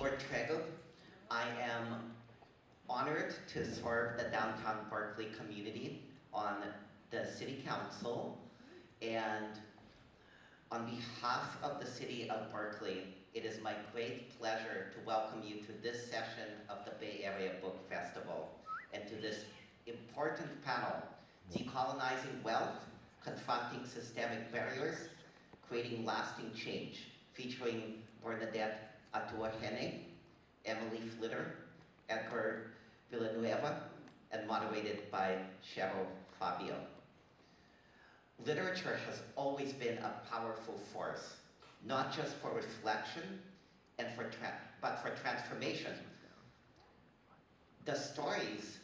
Igor Tregub. I am honored to serve the downtown Berkeley community on the City Council, and on behalf of the City of Berkeley, it is my great pleasure to welcome you to this session of the Bay Area Book Festival and to this important panel, Decolonizing Wealth, Confronting Systemic Barriers, Creating Lasting Change, featuring Bernadette Atuahene, Emily Flitter, Edgar, Villanueva, and moderated by Cheryl Fabio. Literature has always been a powerful force, not just for reflection and but for transformation. The stories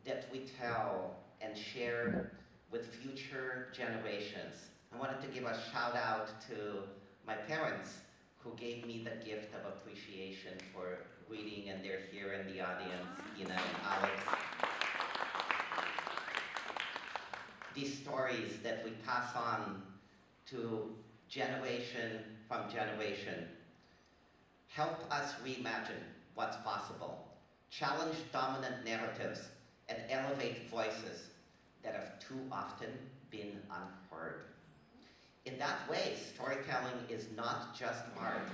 that we tell and share with future generations. I wanted to give a shout out to my parents who gave me the gift of appreciation for reading, and they're here in the audience, Ina and Alex. These stories that we pass on to generation from generation help us reimagine what's possible, challenge dominant narratives, and elevate voices that have too often been unheard. In that way, storytelling is not just art,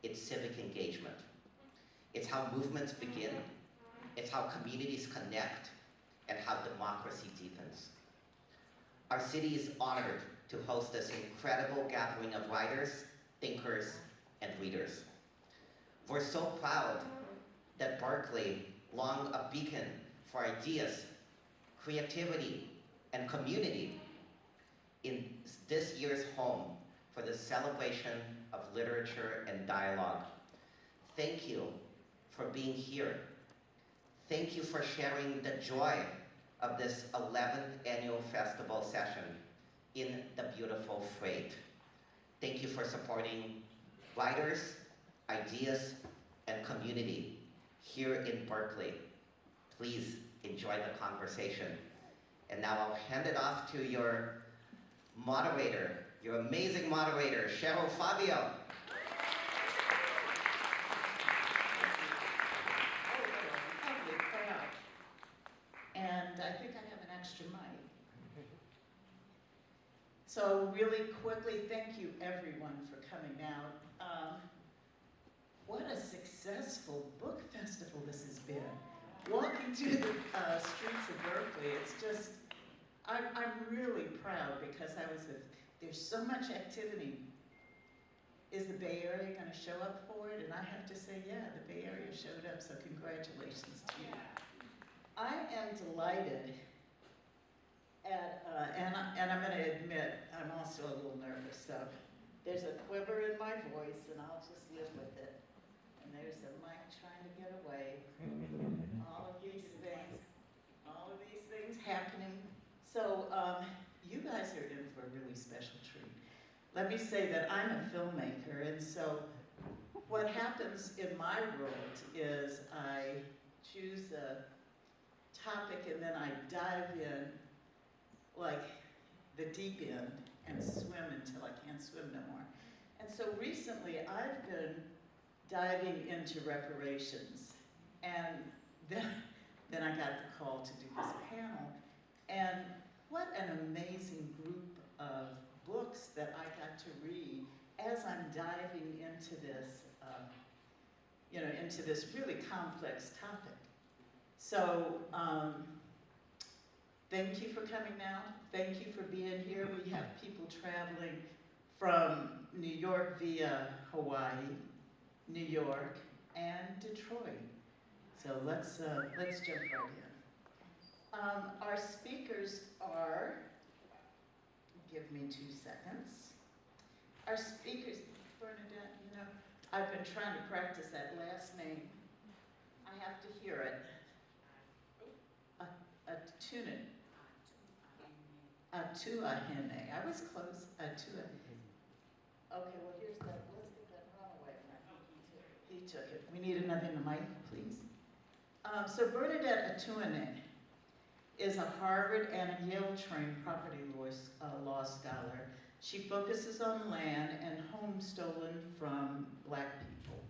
it's civic engagement. It's how movements begin, it's how communities connect, and how democracy deepens. Our city is honored to host this incredible gathering of writers, thinkers, and readers. We're so proud that Berkeley, long a beacon for ideas, creativity, and community, in this year's home for the celebration of literature and dialogue. Thank you for being here. Thank you for sharing the joy of this 11th annual festival session in the beautiful Freight. Thank you for supporting writers, ideas, and community here in Berkeley. Please enjoy the conversation. And now I'll hand it off to your moderator, your amazing moderator, Cheryl Fabio. And I think I have an extra mic. So really quickly, thank you everyone for coming out. What a successful book festival this has been. Walking through the streets of Berkeley, it's just, I'm really proud because there's so much activity. Is the Bay Area going to show up for it? And I have to say, yeah, the Bay Area showed up, so congratulations to you. I am delighted and I'm going to admit, I'm also a little nervous, so there's a quiver in my voice, and I'll just live with it. And there's a mic trying to get away. All of these things happening. So you guys are in for a really special treat. Let me say that I'm a filmmaker, and so what happens in my world is I choose a topic and then I dive in like the deep end and swim until I can't swim no more. And so recently I've been diving into reparations, and then I got the call to do this panel, and what an amazing group of books that I got to read as I'm diving into this, into this really complex topic. So thank you for coming out. Thank you for being here. We have people traveling from New York via Hawaii, New York, and Detroit. So let's jump right in. Our speakers are, give me 2 seconds. Our speakers, Bernadette, I've been trying to practice that last name. I have to hear it. Atuahene. I was close. Atuahene. Okay, well here's that. Let's get that runaway. He took it. We need another mic, please. So Bernadette Atuahene is a Harvard and a Yale-trained property law scholar. She focuses on land and homes stolen from Black people.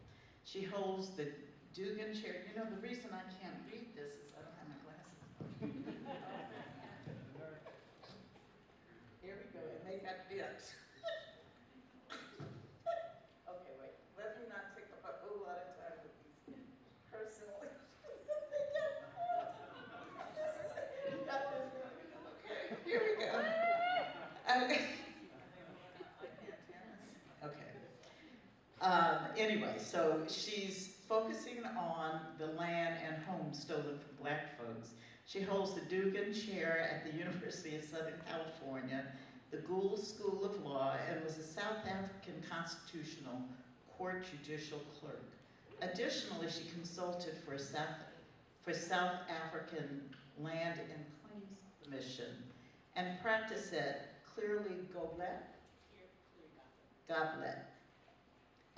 She holds the Dugan Chair. You know, the reason I can't read this is I don't have my glasses on. Here we go, and they got bits. Okay, wait, let me not take up a whole lot of time with these personal issues. Okay, here we go. Okay. Anyway, so she's focusing on the land and homes stolen from Black folks. She holds the Dugan Chair at the University of Southern California, the Gould School of Law, and was a South African Constitutional Court judicial clerk. Additionally, she consulted for South African Land and Claims Commission and practiced at Clearly Goblet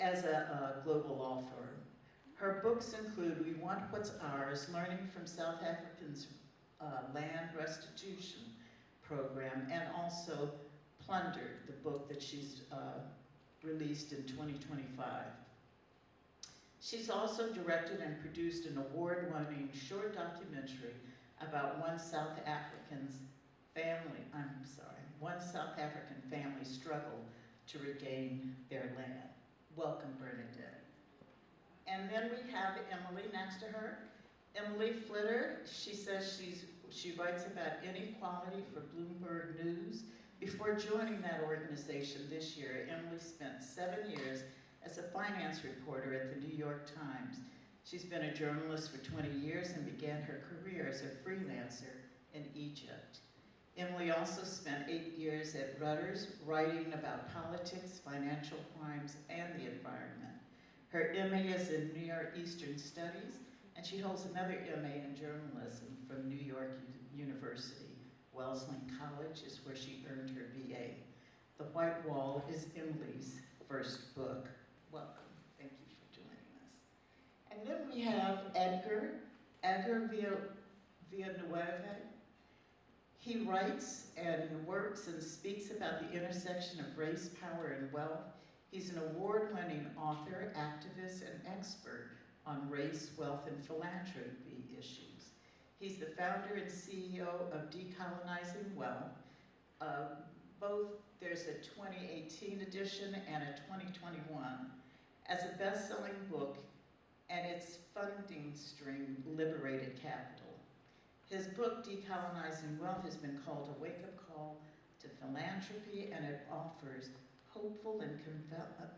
as a global law firm. Her books include We Want What's Ours, Learning from South Africans' Land Restitution Program, and also Plundered, the book that she's released in 2025. She's also directed and produced an award-winning short documentary about one South African family struggle to regain their land. Welcome, Bernadette. And then we have Emily next to her. Emily Flitter, she says she writes about inequality for Bloomberg News. Before joining that organization this year, Emily spent 7 years as a finance reporter at the New York Times. She's been a journalist for 20 years and began her career as a freelancer in Egypt. Emily also spent 8 years at Reuters writing about politics, financial crimes, and the environment. Her MA is in Near Eastern Studies, and she holds another MA in journalism from New York University. Wellesley College is where she earned her BA. The White Wall is Emily's first book. Welcome, thank you for joining us. And then we have Edgar Villanueva. He writes and works and speaks about the intersection of race, power, and wealth. He's an award-winning author, activist, and expert on race, wealth, and philanthropy issues. He's the founder and CEO of Decolonizing Wealth. There's a 2018 edition and a 2021 as a best-selling book, and its funding stream liberated capital. His book, Decolonizing Wealth, has been called a wake-up call to philanthropy, and it offers hopeful and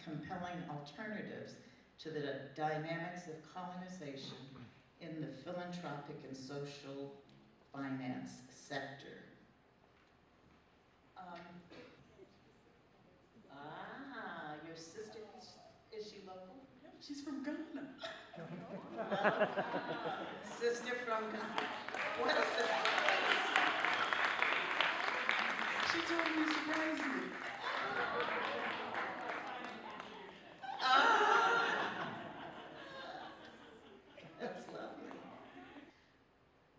compelling alternatives to the dynamics of colonization in the philanthropic and social finance sector. Your sister, is she local? She's from Ghana. Sister from Ghana. What is that? She told me to surprise me. That's lovely.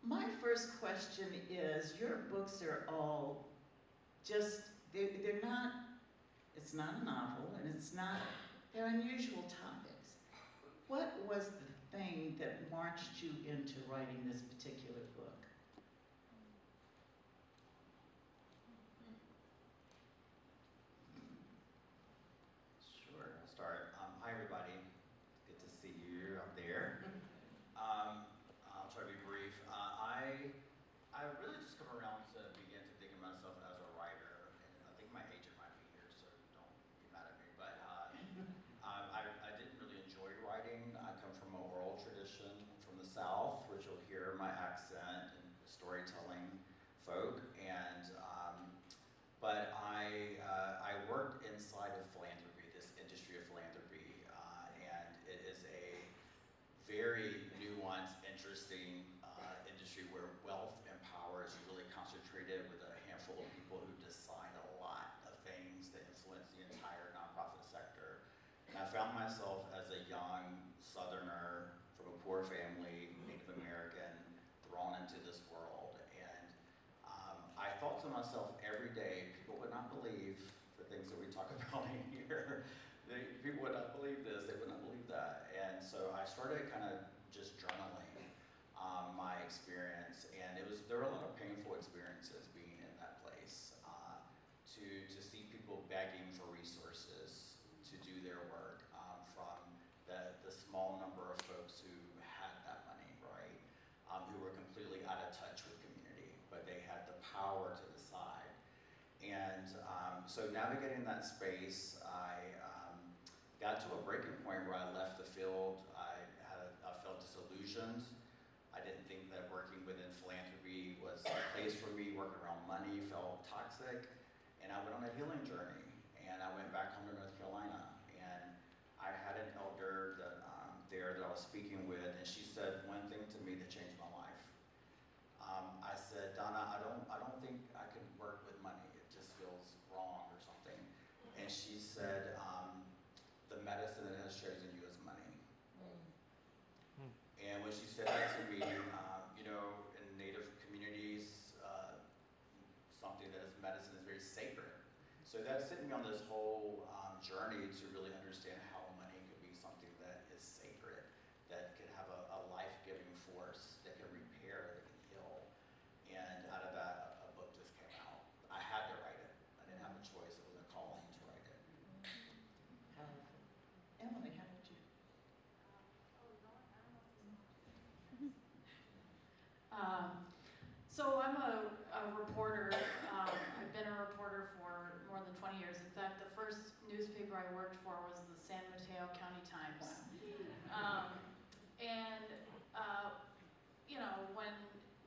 My first question is, your books are all just, they're not, it's not a novel, and they're unusual topics. What was the thing that marched you into writing this particular book? Sure, I'll start. Hi, everybody. Good to see you out there. I'll try to be brief. I really just come around to begin to think of myself as a writer, and I think my agent might be here, so don't be mad at me. But I didn't really enjoy writing. I come from an oral tradition from the South, which you'll hear my accent and storytelling folk, and but I worked inside of philanthropy, this industry of philanthropy, and it is a very nuanced, interesting industry where wealth and power is really concentrated with a handful of people who decide a lot of things that influence the entire nonprofit sector. And I found myself as a young Southerner from a poor family, Native American, thrown into this world. And I thought to myself every day, people would not believe the things that we talk about in here. People would not believe this, they would not believe that. And started kind of just journaling my experience, and there were a lot of painful experiences being in that place. To see people begging for resources to do their work, from the small number of folks who had that money, right, who were completely out of touch with community, but they had the power to decide. And so navigating that space, I got to a breaking point where I left the field. I felt disillusioned. I didn't think that working within philanthropy was a place for me. Working around money felt toxic. And I went on a healing journey. And I went back home to North Carolina. And I had an elder there that I was speaking with, and she said one thing to me that changed my life. I said, Donna, I don't think I can work with money. It just feels wrong or something. And she said, the medicine that has chosen you is money. And when she said that to me, in Native communities, something that is medicine is very sacred. So that sent me on this whole journey to really understand how money could be something that is sacred, that could have a life-giving force, that can repair, that can heal. And out of that, a book just came out. I had to write it. I didn't have a choice. It was a calling to write it. Powerful. Emily, how about you? So I'm a reporter. I've been a reporter for more than 20 years. In fact, the first newspaper I worked for was the San Mateo County Times.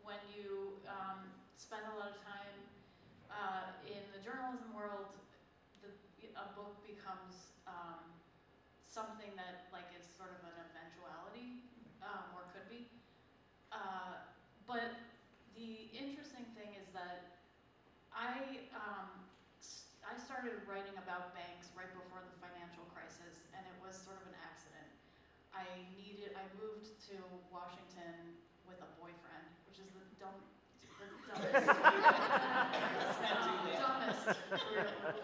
When you spend a lot of time in the journalism world, a book becomes something that is sort of an eventuality, or could be. But the interesting thing is that I started writing about banks right before the financial crisis, and it was sort of an accident. I moved to Washington with a boyfriend, which is the dumbest dumbest career move.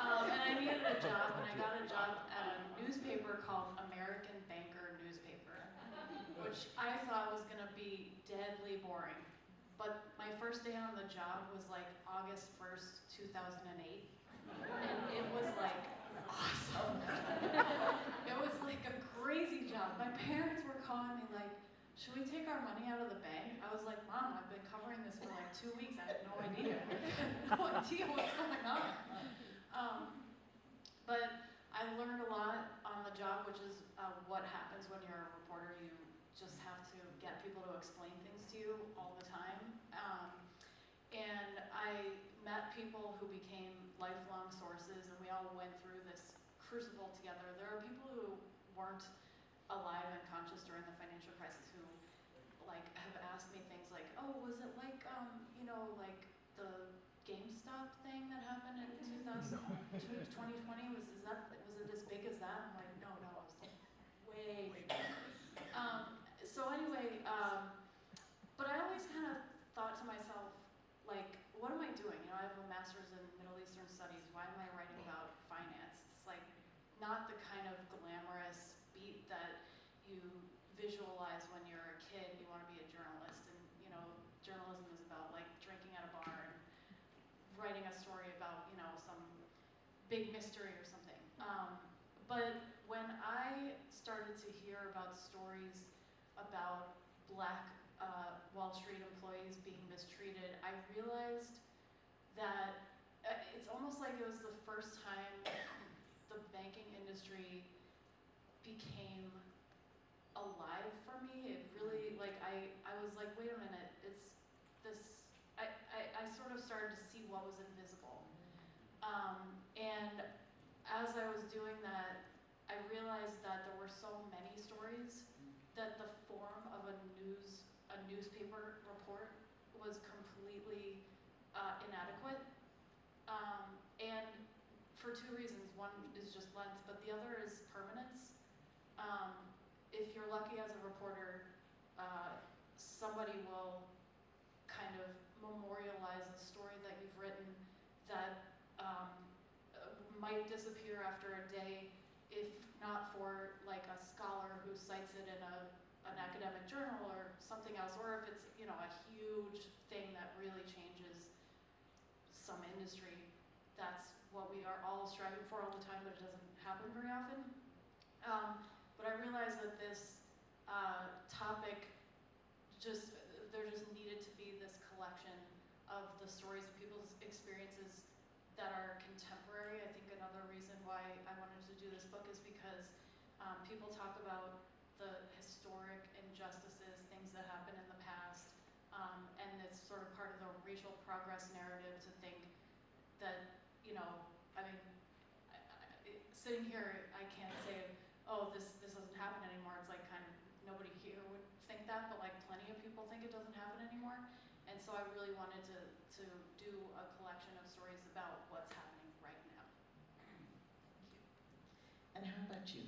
And I needed a job, and I got a job at a newspaper called American Banker Newspaper, which I thought was gonna be deadly boring. But my first day on the job was August 1st, 2008. And it was awesome. It was a crazy job. My parents were calling me should we take our money out of the bank? I was like, Mom, I've been covering this for 2 weeks. I have no idea. I have no idea what's going on. But I learned a lot on the job, which is what happens when you're a reporter. You just have to get people to explain things to you all the time. And I met people who became lifelong sources, and we all went through this crucible together. There are people who weren't alive and conscious during the financial crisis who have asked me things like, oh, was it the GameStop thing that happened in 2020? Was it as big as that? I'm like, no, it was way bigger. So anyway, but I always kind of thought to myself, what am I doing? I have a master's in Middle Eastern Studies. Why am I writing about finance? It's not the kind of glamorous beat that you visualize when you're a kid. You want to be a journalist, and journalism is about drinking at a bar and writing a story about some big mystery or something. But when I started to hear about stories about Black Wall Street employees being mistreated, I realized that it's almost like it was the first time the banking industry became alive for me. It really, I was like, wait a minute, it's this, I sort of started to see what was invisible. And as I was doing that, I realized that there were so many stories that the form of a newspaper report was completely inadequate. And for two reasons. One is just length, but the other is permanence. If you're lucky as a reporter, somebody will kind of memorialize a story that you've written that might disappear after a day if not for like a scholar who cites it in an academic journal or something else, or if it's, you know, a huge thing that really changes some industry. That's what we are all striving for all the time, but it doesn't happen very often. But I realized that this topic there just needed to be this collection of the stories of people's experiences that are contemporary. I think another reason why I wanted to do this book is because people talk about the historic injustices, things that happened in the past, and it's sort of part of the racial progress narrative to think that, you know, I mean, sitting here, I can't say, oh, this doesn't happen anymore. It's like kind of nobody here would think that, but like plenty of people think it doesn't happen anymore. And so I really wanted to do a collection of stories about what's happening right now. Thank you. And how about you?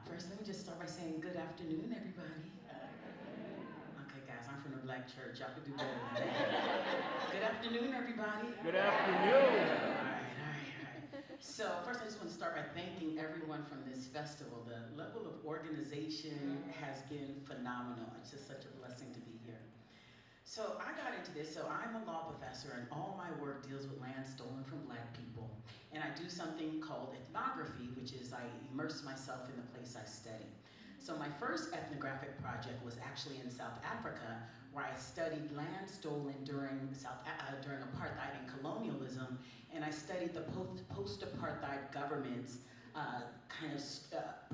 First, let me just start by saying good afternoon, everybody. Okay, guys, I'm from the Black church. Y'all could do better than that. Good afternoon, everybody. Good afternoon. All right. So first, I just want to start by thanking everyone from this festival. The level of organization has been phenomenal. It's just such a blessing to be here. So I got into this, so I'm a law professor, and all my work deals with land stolen from Black people. And I do something called ethnography, which is I immerse myself in the place I study. So my first ethnographic project was actually in South Africa, where I studied land stolen during apartheid and colonialism, and I studied the post-apartheid government's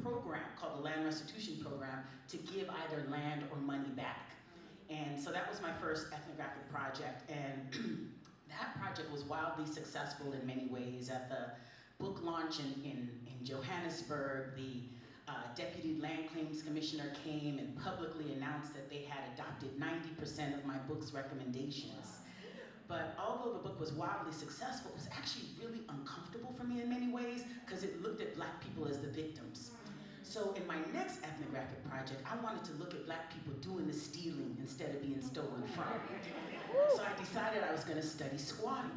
program called the Land Restitution Program to give either land or money back. And so that was my first ethnographic project, and that project was wildly successful in many ways. At the book launch in Johannesburg, the Deputy Land Claims Commissioner came and publicly announced that they had adopted 90% of my book's recommendations. But although the book was wildly successful, it was actually really uncomfortable for me in many ways because it looked at Black people as the victims. So in my next ethnographic project, I wanted to look at Black people doing the stealing instead of being stolen from. So I decided I was going to study squatting,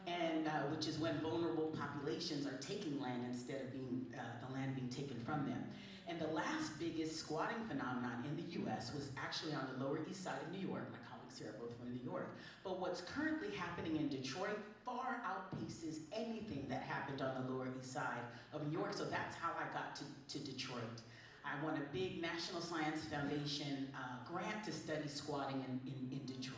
and which is when vulnerable populations are taking land instead of the land being taken from them. And the last biggest squatting phenomenon in the US was actually on the Lower East Side of New York. My colleagues here are both from New York. But what's currently happening in Detroit far outpaces anything that happened on the Lower East Side of New York. So that's how I got to Detroit. I won a big National Science Foundation grant to study squatting in Detroit.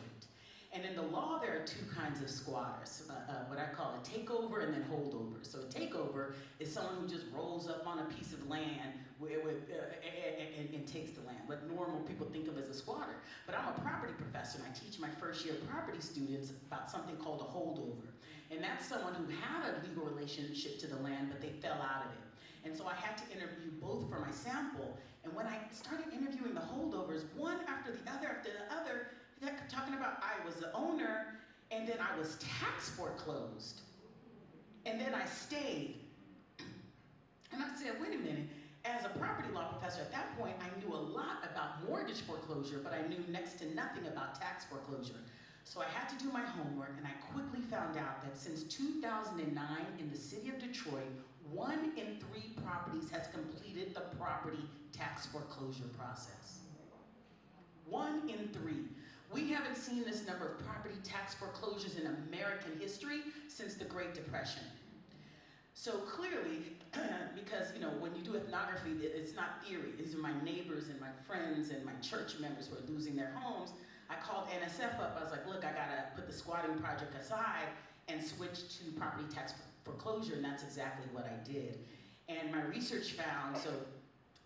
And in the law, there are two kinds of squatters, what I call a takeover and then holdover. So a takeover is someone who just rolls up on a piece of land and takes the land, what normal people think of as a squatter. But I'm a property professor, and I teach my first year property students about something called a holdover. And that's someone who had a legal relationship to the land, but they fell out of it. And so I had to interview both for my sample. And when I started interviewing the holdovers, one after the other, talking about I was the owner, and then I was tax foreclosed, and then I stayed. And I said, wait a minute, as a property law professor at that point, I knew a lot about mortgage foreclosure, but I knew next to nothing about tax foreclosure. So I had to do my homework, and I quickly found out that since 2009 in the city of Detroit, 1 in 3 properties has completed the property tax foreclosure process. 1 in 3. We haven't seen this number of property tax foreclosures in American history since the Great Depression. So clearly, because when you do ethnography, it's not theory. These are my neighbors and my friends and my church members who are losing their homes. I called NSF up. I was like, look, I gotta put the squatting project aside and switch to property tax foreclosure, and that's exactly what I did. And my research found, so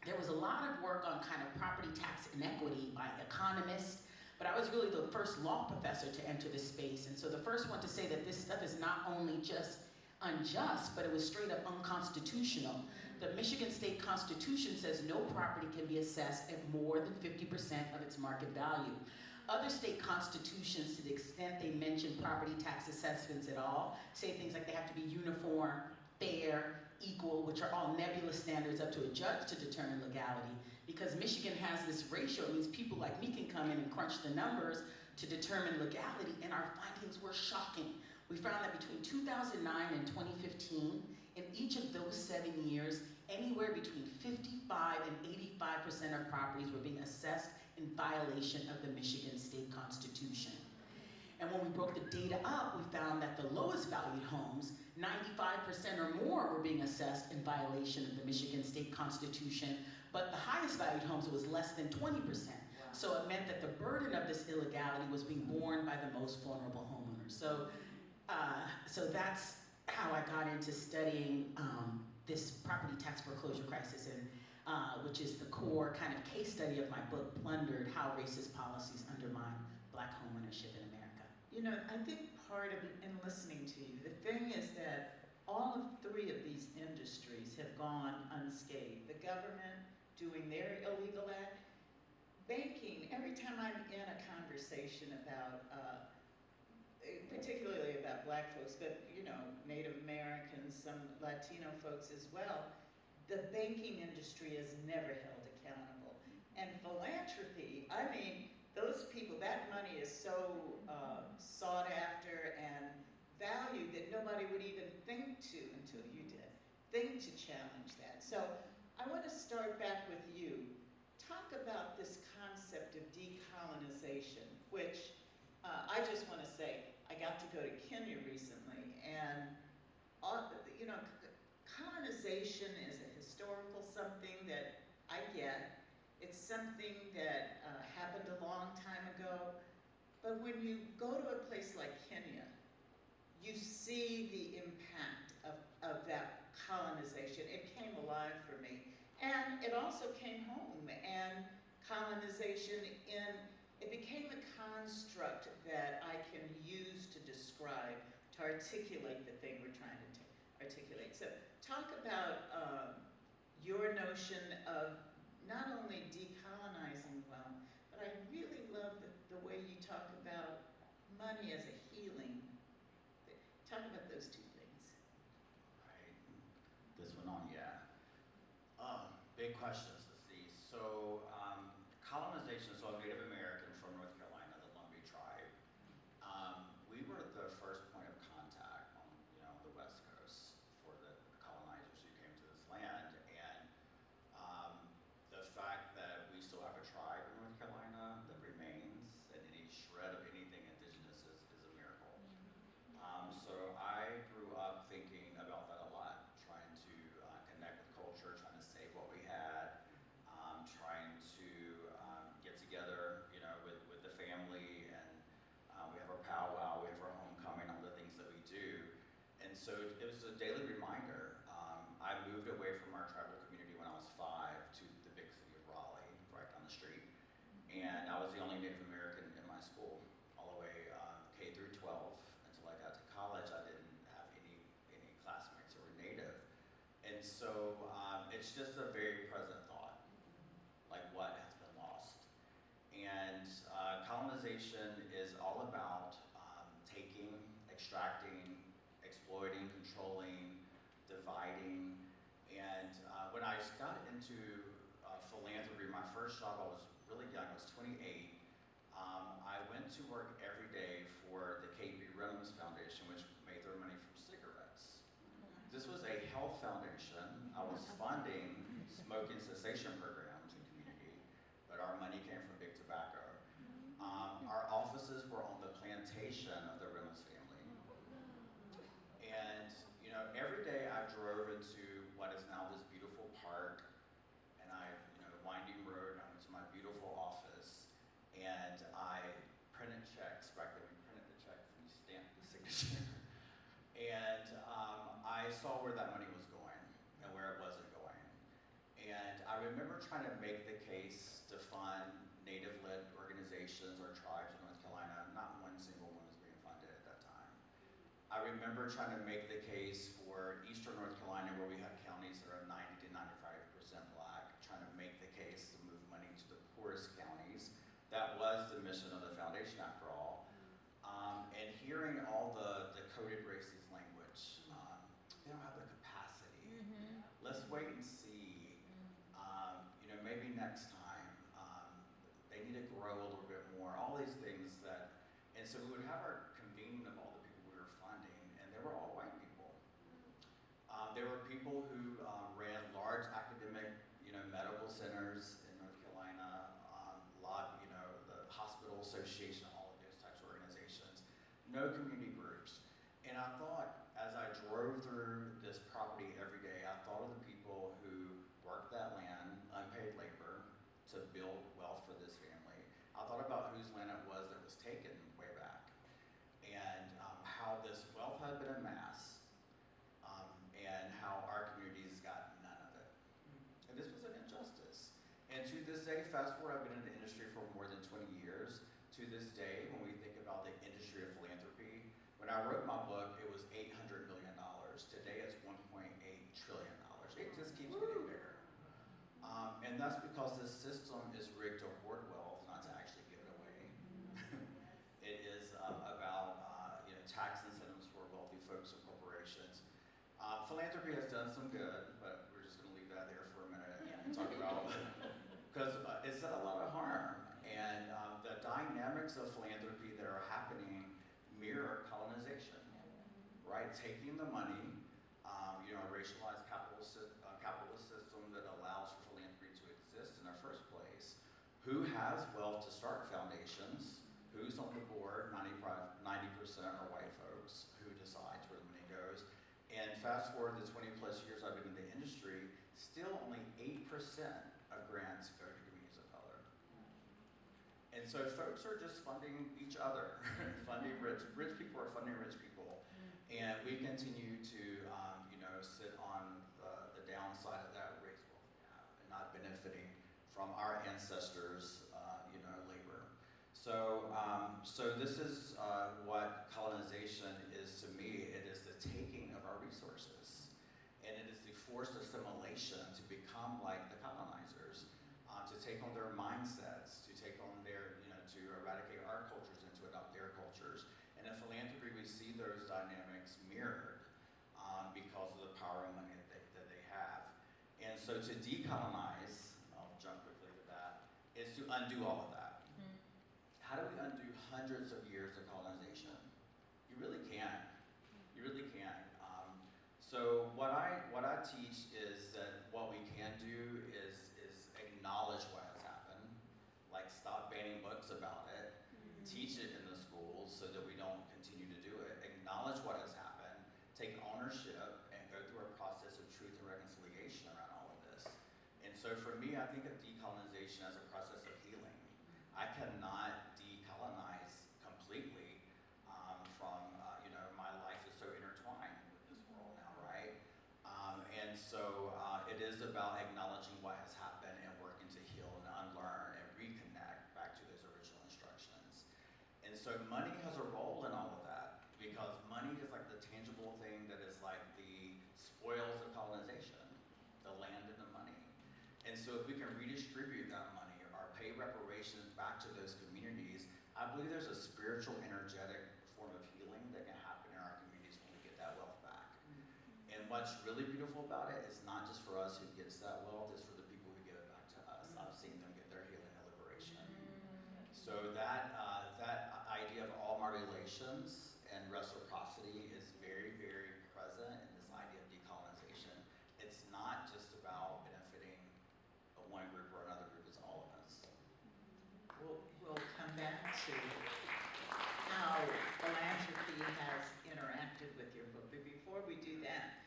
there was a lot of work on kind of property tax inequity by economists, but I was really the first law professor to enter this space, and so the first one to say that this stuff is not only just unjust, but it was straight up unconstitutional. The Michigan State Constitution says no property can be assessed at more than 50% of its market value. Other state constitutions, to the extent they mention property tax assessments at all, say things like they have to be uniform, fair, equal, which are all nebulous standards up to a judge to determine legality. Because Michigan has this ratio, it means people like me can come in and crunch the numbers to determine legality, and our findings were shocking. We found that between 2009 and 2015, in each of those 7 years, anywhere between 55 and 85% of properties were being assessed in violation of the Michigan State Constitution. And when we broke the data up, we found that the lowest valued homes, 95% or more, were being assessed in violation of the Michigan State Constitution, but the highest valued homes, it was less than 20%. So it meant that the burden of this illegality was being borne by the most vulnerable homeowners. So that's how I got into studying this property tax foreclosure crisis, and which is the core kind of case study of my book, Plundered: How Racist Policies Undermine Black Homeownership in America. You know, I think part of it, in listening to you, the thing is that all of three of these industries have gone unscathed. The government doing their illegal act, banking. Every time I'm in a conversation about, particularly about Black folks, but you know, Native Americans, some Latino folks as well, the banking industry is never held accountable. And philanthropy, I mean, those people, that money is so sought after and valued that nobody would even think to, until you did, think to challenge that. So I want to start back with you. Talk about this concept of decolonization, which I just want to say, I got to go to Kenya recently, and you know, colonization is a historical something that I get. It's something that happened a long time ago, but when you go to a place like Kenya, you see the impact of that colonization. It came alive for me. And it also came home, and colonization it became a construct that I can use to describe, to articulate the thing we're trying to articulate. So talk about your notion of not only decolonizing well, but I really love the way you talk about money as a healing. Talk about those two things. Right. This one on, yeah. Big questions to see. So, colonization, so I'm Native American from North Carolina, the Lumbee tribe. We were the first point of contact on, you know, the West Coast for the colonizers who came to this land. And the fact that we still have a tribe in North Carolina that remains, and any shred of anything indigenous is a miracle. So I grew up thinking about that a lot, trying to connect with culture, trying to save what we had, trying to get together, you know, with the family, and we have our powwow, we have our homecoming, all the things that we do. And so it was a daily reminder. I moved away from our tribal community when I was 5 to the big city of Raleigh, right down the street. And I was the only Native American in my school, all the way K through 12. Until I got to college, I didn't have any classmates who were Native. And so it's just a very present thought, like what has been lost. And colonization is all about taking, extracting, exploiting, controlling, dividing. And when I got into philanthropy, my first job, I was really young, I was 28. I went to work every day for the KB Reynolds Foundation, which made their money from cigarettes. This was a health foundation. I was funding smoking cessation programs in community, but our money came from big tobacco. Our offices were on the plantation of the Reynolds family. And you know, every day I drove into what is now this beautiful park, and winding road, I went to my beautiful office, and I printed checks. Back then we printed the check and you stamped the signature. And I saw where that money was going and where it wasn't going. And I remember trying to make the case to fund Native-led organizations or tribes in North Carolina. Not one single one was being funded at that time. I remember trying to make the case for Eastern North Carolina, where we have counties that are 90 to 95% Black, trying to make the case to move money to the poorest counties. That was the mission of the foundation, after all. And hearing all the coded racist language, they don't have the capacity. Let's wait and see. Maybe next time. They need to grow a little bit more. All these things and so we would have our convening of all the people we were funding. Association, all of those types of organizations. No community groups. And I thought, as I drove through this property every day, I thought of the people who worked that land, unpaid labor, to build wealth for this family. I thought about whose land it was that was taken way back, and how this wealth had been amassed, and how our communities got none of it. And this was an injustice. And to this day, fast forward, I've been in the industry for more than 20 years. To this day, when we think about the industry of philanthropy, when I wrote my book, it was $800 million. Today, it's $1.8 trillion. It just keeps getting bigger. And that's because this system is rigged to hoard wealth, not to actually give it away. It is about tax incentives for wealthy folks and corporations. Philanthropy has done some good, but we're just going to leave that there for a minute and talk about, because it's done a lot of harm. And the dynamics of philanthropy that are happening mirror colonization, right? Taking the money, a racialized capitalist system that allows for philanthropy to exist in the first place. Who has wealth to start foundations? Who's on the board? 90% are white folks who decides where the money goes. And fast forward the 20 plus years I've been in the industry, still only 8% of grants go to communities of color. And so folks are just funding each other, funding rich people are funding rich people. And we continue to sit on the downside of that race wealth gap and not benefiting from our ancestors' labor. So this is what colonization is to me. It is the taking of our resources, and it is the forced assimilation to become like the colonizers, to take on their mindsets, to take on their, to eradicate our cultures and to adopt their cultures. And in philanthropy, we see those dynamics mirrored because of the power and money that they have. And so to decolonize, I'll jump quickly to that, is to undo all of that. How do we undo hundreds of years of colonization? You really can't. You really can't. So what I teach is that what we can do is acknowledge what has happened, like stop banning books about it, teach it in the schools so that we don't continue to do it, acknowledge what has happened, take ownership, and go through a process of truth and reconciliation around all of this. And so for me, I think of decolonization as a process of healing. I cannot decolonize completely from, my life is so intertwined with this world now, right? And so it is about acknowledging what has happened and working to heal and unlearn and reconnect back to those original instructions. And so money has a role in all of that, because money is like the tangible thing that is like the spoils of colonization, the land and the money. And so if we can redistribute that money or pay reparations back to those communities, I believe there's a spiritual, energetic form of healing that can happen in our communities when we get that wealth back. And what's really beautiful about it is not just for us who gets that wealth, it's for the people who give it back to us. I've seen them get their healing and liberation. So that idea of all my relations and reciprocity is very, very present in this idea of decolonization. It's not just about benefiting one group or another group, it's all of us. We'll come back to how philanthropy has interacted with your book. But before we do that,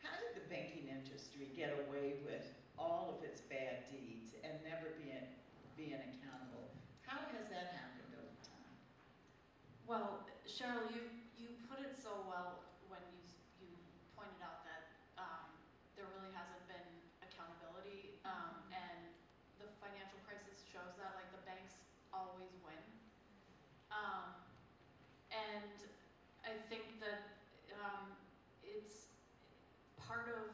how did the banking industry get away with all of its bad deeds and never being accountable? How has that happened over time? Well, Cheryl, you put it so well when you pointed out that there really hasn't been accountability, and the financial crisis shows that, like, the banks always win. And I think that it's part of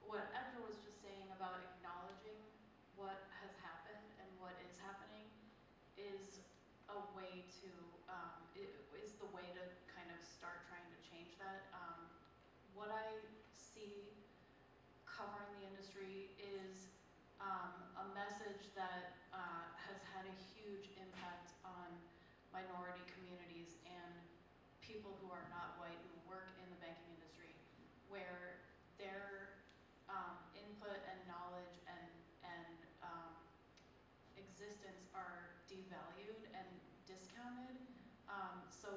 what Edgar was just saying about acknowledging what has happened and what is happening is a way to, is the way to kind of start trying to change that. What I see covering the industry is a message that has had a huge impact on minority communities and people who are not white who work in the banking industry, where their input and knowledge and existence are devalued and discounted. So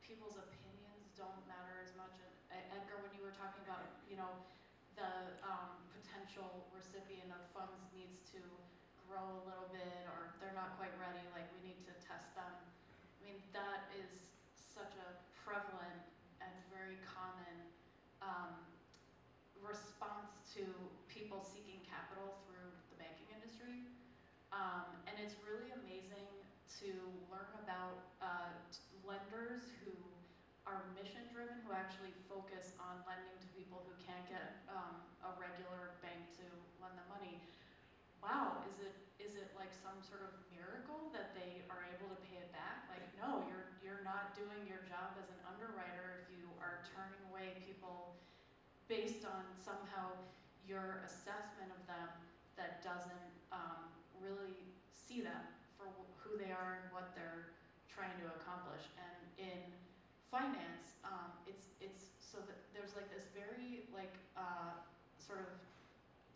people's opinions don't matter as much. And Edgar, when you were talking about, you know, the potential recipient of funds needs to grow a little bit, or they're not quite ready, like we need to test them. I mean, that is such a prevalent and very common response to people seeking capital through the banking industry. And it's really amazing to learn about lenders who are mission driven, who actually focus on lending to people who can't get a regular bank to lend them money. Wow, is it like some sort of miracle that they are able to pay it back? Like, no, you're not doing your job as an underwriter if you are turning away people based on somehow your assessment of them that doesn't really see them for who they are and what they're trying to accomplish. And in finance, it's so that there's like this very like sort of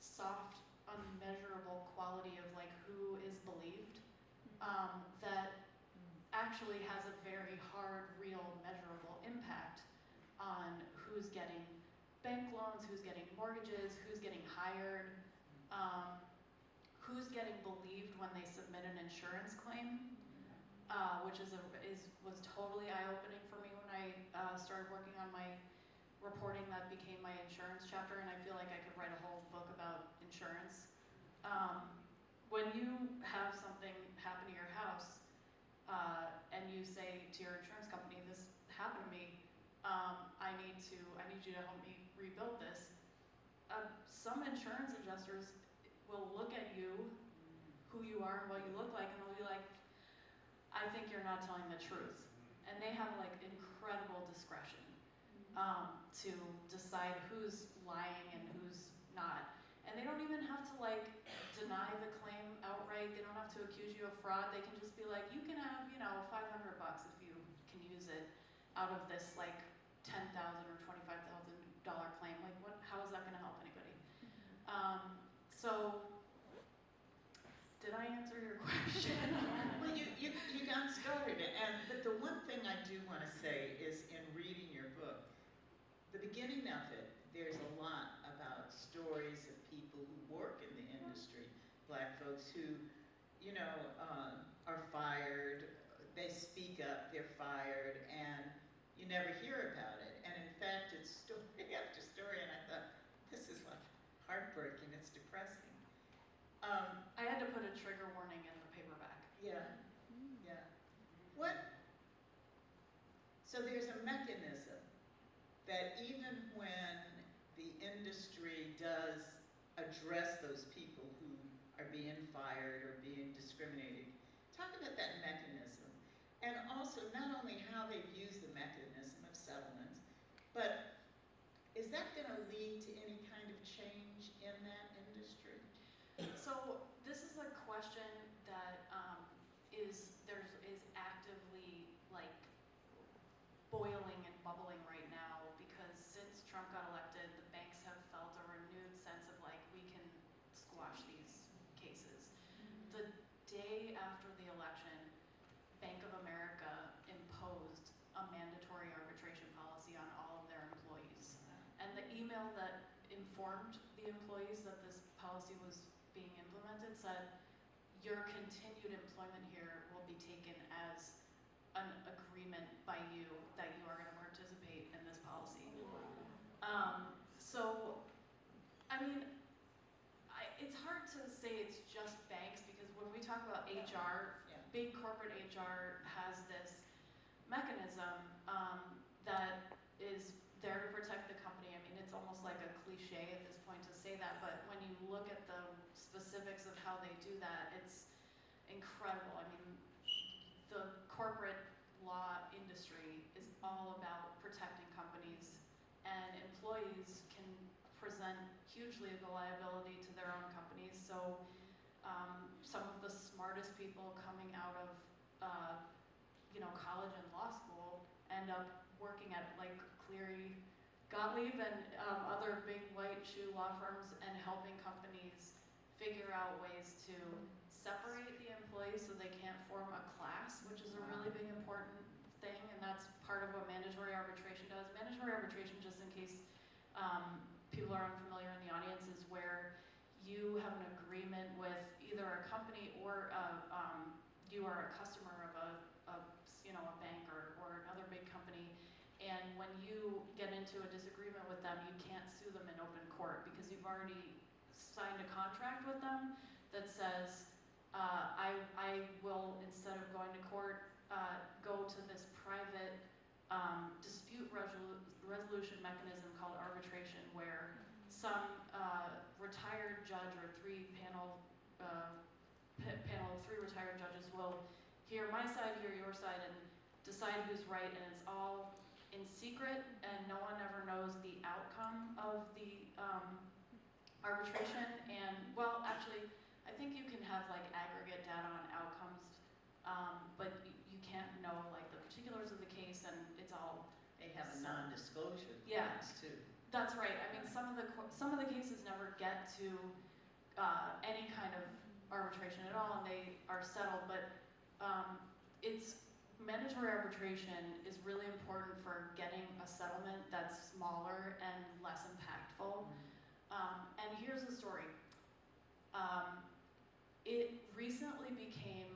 soft, unmeasurable quality of like who is believed that actually has a very hard, real, measurable impact on who's getting bank loans, who's getting mortgages, who's getting hired, who's getting believed when they submit an insurance claim, which was totally eye-opening for me when I started working on my reporting that became my insurance chapter, and I feel like I could write a whole book about insurance. When you have something happen to your house, and you say to your insurance company, "This happened to me. I need you to help me rebuild this." Some insurance adjusters will look at you, who you are and what you look like, and they'll be like, "I think you're not telling the truth." And they have like incredible discretion to decide who's lying and who's not. And they don't even have to like deny the claim outright. They don't have to accuse you of fraud. They can just be like, "You can have, you know, $500 if you can use it out of this like $10,000 or $25,000 claim." Like, what? How is that going to help anybody? So, did I answer your question? Well, you got started, but the one thing I do want to say is in reading your book, the beginning of it, there's a lot about stories of people who work in the industry, Black folks who, you know, are fired, they speak up, they're fired, and you never hear about it. And in fact, it's story after story, and I thought, this is like heartbreaking, it's depressing. I had to put a trigger warning in the paperback. Yeah, yeah. So there's a mechanism that even when the industry does address those people who are being fired or being discriminated, talk about that mechanism. And also not only how they've used the mechanism of settlements, but is that going to lead to any kind of change in that industry? So this is a question that is actively like boiling and bubbling right now, because since Trump got elected, the banks have felt a renewed sense of like, we can squash these cases. The day after the election, Bank of America imposed a mandatory arbitration policy on all of their employees. And the email that informed the employees that this policy was being implemented said, "Your continued employment here will be taken as an agreement by you that you are going to participate in this policy." So, I mean, it's hard to say it's just banks, because when we talk about HR, big corporate HR has this mechanism that is there to protect the company. I mean, it's almost like a cliche at this point to say that, but when you look at the specifics of how they do that, it's incredible. I mean, the corporate law industry is all about protecting companies, and employees can present huge legal liability to their own companies. So some of the smartest people coming out of college and law school end up working at like Cleary, Gottlieb, and other big white shoe law firms, and helping companies figure out ways to separate the employees so they can't form a class, which is a really big important thing, and that's part of what mandatory arbitration does. Mandatory arbitration, just in case people are unfamiliar in the audience, is where you have an agreement with either a company or you are a customer of a bank or another big company, and when you get into a disagreement with them, you can't sue them in open court because you've already signed a contract with them that says, I will, instead of going to court, go to this private dispute resolution mechanism called arbitration, where some retired judge or panel of three retired judges will hear my side, hear your side, and decide who's right, and it's all in secret, and no one ever knows the outcome of the arbitration. And, well, actually, I think you can have like aggregate data on outcomes, but you can't know like the particulars of the case, and it's all. They have a non-disclosure Yeah. clause too. That's right. I mean, some of the cases never get to any kind of arbitration at all, and they are settled. But it's mandatory arbitration is really important for getting a settlement that's smaller and less impactful. And here's the story. It recently became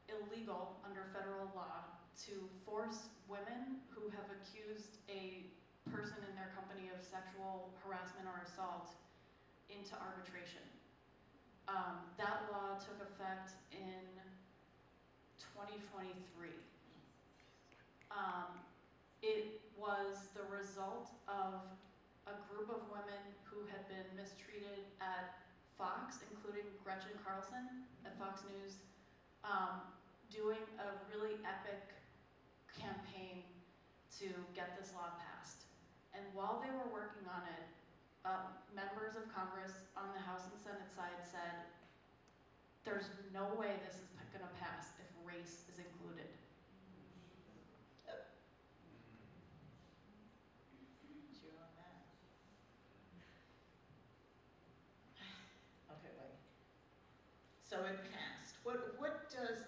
illegal under federal law to force women who have accused a person in their company of sexual harassment or assault into arbitration. That law took effect in 2023. It was the result of a group of women who had been mistreated at Fox, including Gretchen Carlson at Fox News, doing a really epic campaign to get this law passed. And while they were working on it, members of Congress on the House and Senate side said, there's no way this is going to pass if race is included. Cheer on that. Okay, wait. So it passed. What does,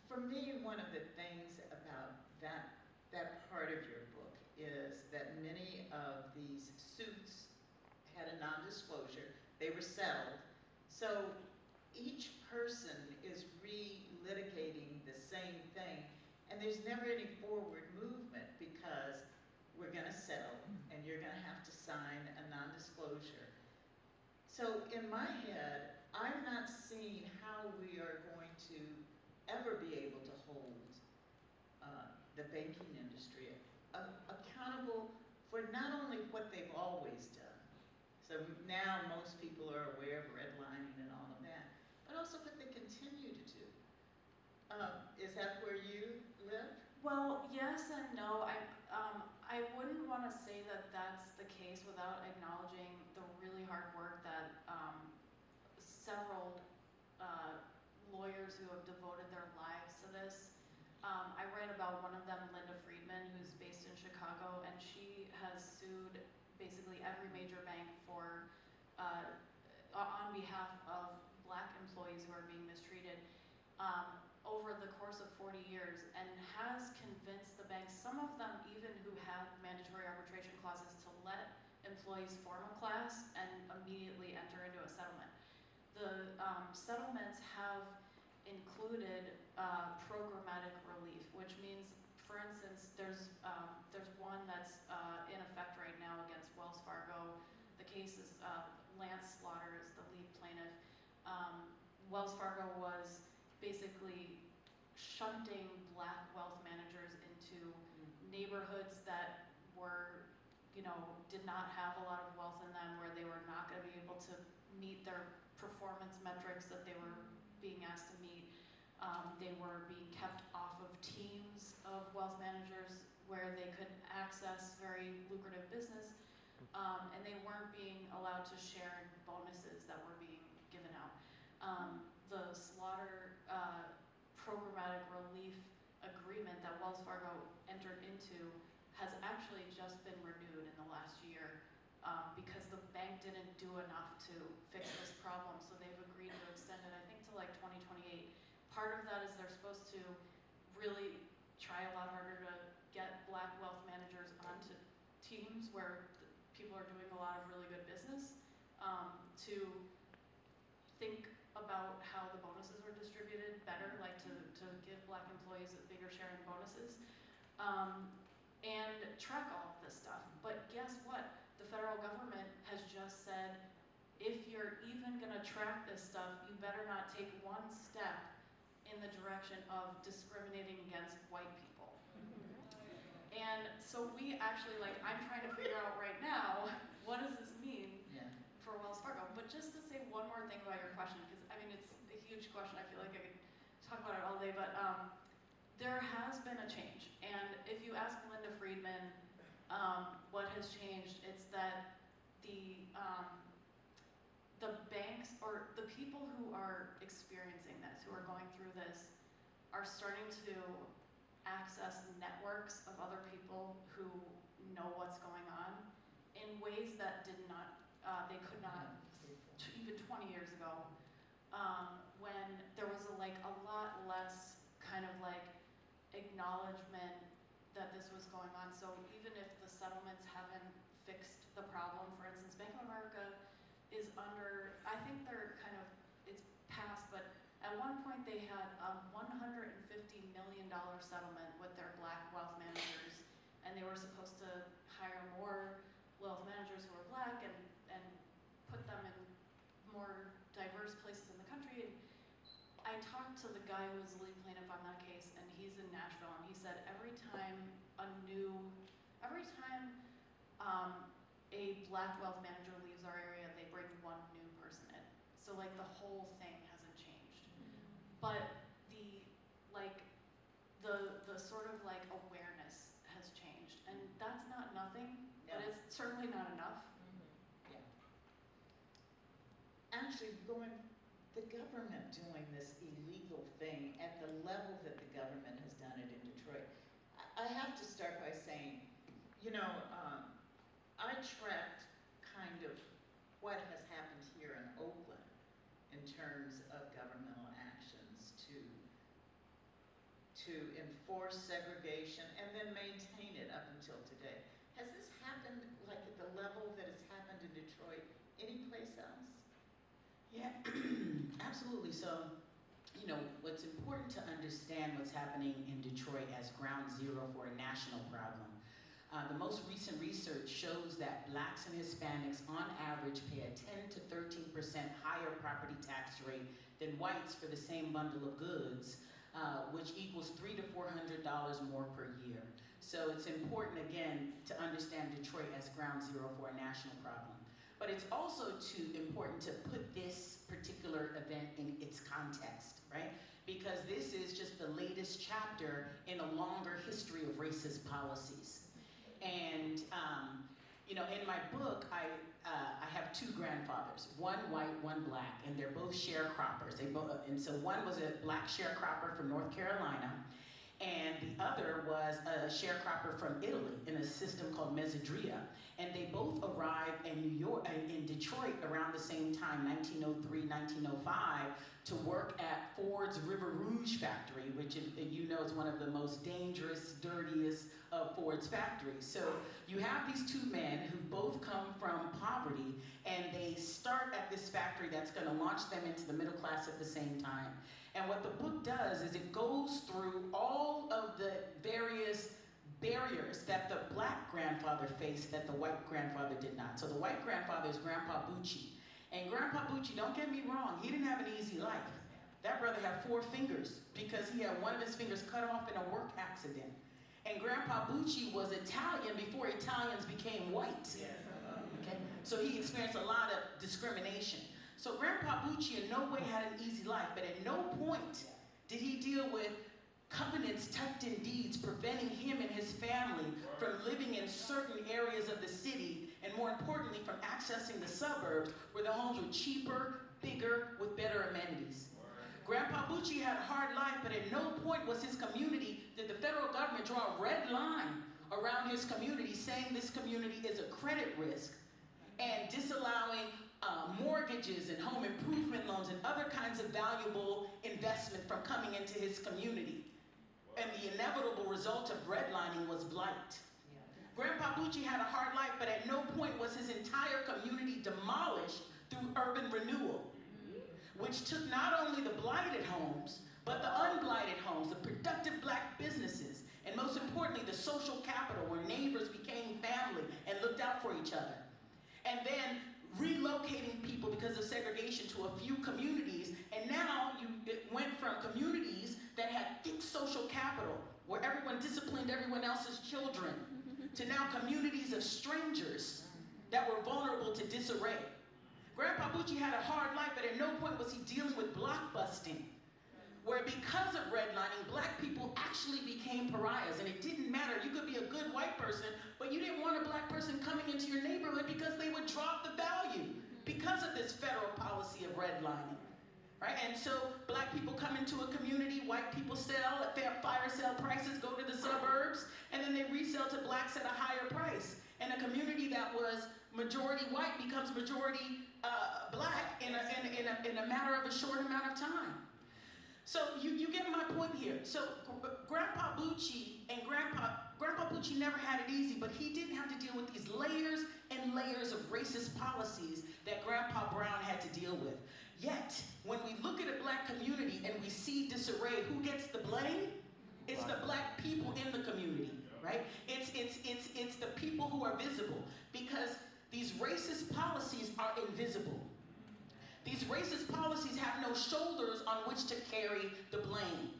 for me, one of the things about that part of your book is that many of these suits had a non-disclosure. They were settled. So each person is re-litigating the same thing, and there's never any forward movement because we're gonna settle and you're gonna have to sign a non-disclosure. So in my head, I'm not seeing how we are going to ever be able to hold the banking industry accountable for not only what they've always done, so now most people are aware of redlining and all of that, but also what they continue to do. Is that where you live? Well, yes and no. I wouldn't want to say that that's the case without acknowledging the really hard work that several lawyers who have devoted their lives to this. I write about one of them, Linda Friedman, who's based in Chicago, and she has sued basically every major bank for on behalf of Black employees who are being mistreated over the course of 40 years, and has convinced the banks, some of them even who had mandatory arbitration clauses, to let employees form a class and immediately enter into a settlement. The settlements have included programmatic relief, which means, for instance, there's one that's in effect right now against Wells Fargo. The case is Lance Slaughter is the lead plaintiff. Wells Fargo was basically shunting Black wealth managers into neighborhoods that were, did not have a lot of wealth in them, where they were not going to be able to meet their performance metrics that they were being asked to meet. They were being kept off of teams of wealth managers where they could access very lucrative business, and they weren't being allowed to share bonuses that were being given out. The Slaughter programmatic relief agreement that Wells Fargo entered into has actually just been renewed in the last year because the bank didn't do enough to fix this problem, so they've agreed to extend it, I think, to like part of that is they're supposed to really try a lot harder to get Black wealth managers onto teams where people are doing a lot of really good business, to think about how the bonuses are distributed better, like to give Black employees a bigger share in bonuses, and track all of this stuff. But guess what? The federal government has just said, if you're even gonna track this stuff, you better not take one step in the direction of discriminating against white people. And so we actually, like, I'm trying to figure out right now, what does this mean for Wells Fargo? But just to say one more thing about your question, because I mean, it's a huge question. I feel like I could talk about it all day, but there has been a change. And if you ask Linda Friedman what has changed, it's that the banks, or the people who are experiencing this, who are going through this, are starting to access networks of other people who know what's going on in ways that they could not even 20 years ago, when there was a lot less kind of like acknowledgement that this was going on. So even if the settlements haven't fixed the problem, for instance, Bank of America is under, I think they're kind of, it's past, but at one point they had a $150 million settlement with their Black wealth managers, and they were supposed to hire more wealth managers who were Black and put them in more diverse places in the country. And I talked to the guy who was the lead plaintiff on that case, and he's in Nashville, and he said every time a Black wealth manager leaves our area, they bring one new person in. So like the whole thing hasn't changed. But the sort of like awareness has changed. And that's not nothing, but it's certainly not enough. Actually, the government doing this illegal thing at the level that the government has done it in Detroit. I have to start by saying, you know, I tracked kind of what has happened here in Oakland in terms of governmental actions to enforce segregation and then maintain it up until today. Has this happened like at the level that it's happened in Detroit anyplace else? Yeah, absolutely. So, you know, what's important to understand what's happening in Detroit as ground zero for a national problem. The most recent research shows that Blacks and Hispanics on average pay a 10 to 13% higher property tax rate than whites for the same bundle of goods, which equals $300 to $400 more per year. So it's important, again, to understand Detroit as ground zero for a national problem. But it's also important to put this particular event in its context, right? Because this is just the latest chapter in a longer history of racist policies. And, you know, in my book, I have two grandfathers, one white, one Black, and they're both sharecroppers. And so one was a Black sharecropper from North Carolina, and the other was a sharecropper from Italy in a system called Mezzadria. And they both arrived in Detroit around the same time, 1903, 1905, to work at Ford's River Rouge factory, which you know is one of the most dangerous, dirtiest of Ford's factories. So you have these two men who both come from poverty, and they start at this factory that's gonna launch them into the middle class at the same time. And what the book does is it goes through all of the various barriers that the Black grandfather faced that the white grandfather did not. So the white grandfather is Grandpa Bucci. And Grandpa Bucci, don't get me wrong, he didn't have an easy life. That brother had 4 fingers because he had one of his fingers cut off in a work accident. And Grandpa Bucci was Italian before Italians became white. Okay? So he experienced a lot of discrimination. So Grandpa Bucci in no way had an easy life, but at no point did he deal with covenants tucked in deeds preventing him and his family from living in certain areas of the city, and more importantly, from accessing the suburbs where the homes were cheaper, bigger, with better amenities. Grandpa Bucci had a hard life, but at no point was his community, did the federal government draw a red line around his community saying this community is a credit risk and disallowing mortgages and home improvement loans and other kinds of valuable investment from coming into his community. And the inevitable result of redlining was blight. Grandpa Bucci had a hard life, but at no point was his entire community demolished through urban renewal, which took not only the blighted homes, but the unblighted homes, the productive black businesses, and most importantly, the social capital where neighbors became family and looked out for each other. And then relocating people because of segregation to a few communities, and now it went from communities that had thick social capital, where everyone disciplined everyone else's children, to now communities of strangers that were vulnerable to disarray. Grandpa Bucci had a hard life, but at no point was he dealing with blockbusting, where because of redlining, black people actually became pariahs, and it didn't matter. You could be a good white person, but you didn't want a black person coming into your neighborhood because they would drop the value because of this federal policy of redlining, right? And so black people come into a community, white people sell at fire sale prices, go to the suburbs, and then they resell to blacks at a higher price. And a community that was majority white becomes majority black in a matter of a short amount of time. So you get my point here. So Grandpa Bucci and Grandpa Bucci never had it easy, but he didn't have to deal with these layers and layers of racist policies that Grandpa Brown had to deal with. Yet, when we look at a black community and we see disarray, who gets the blame? It's the black people in the community, right? It's the people who are visible, because these racist policies are invisible. These racist policies have no shoulders on which to carry the blame.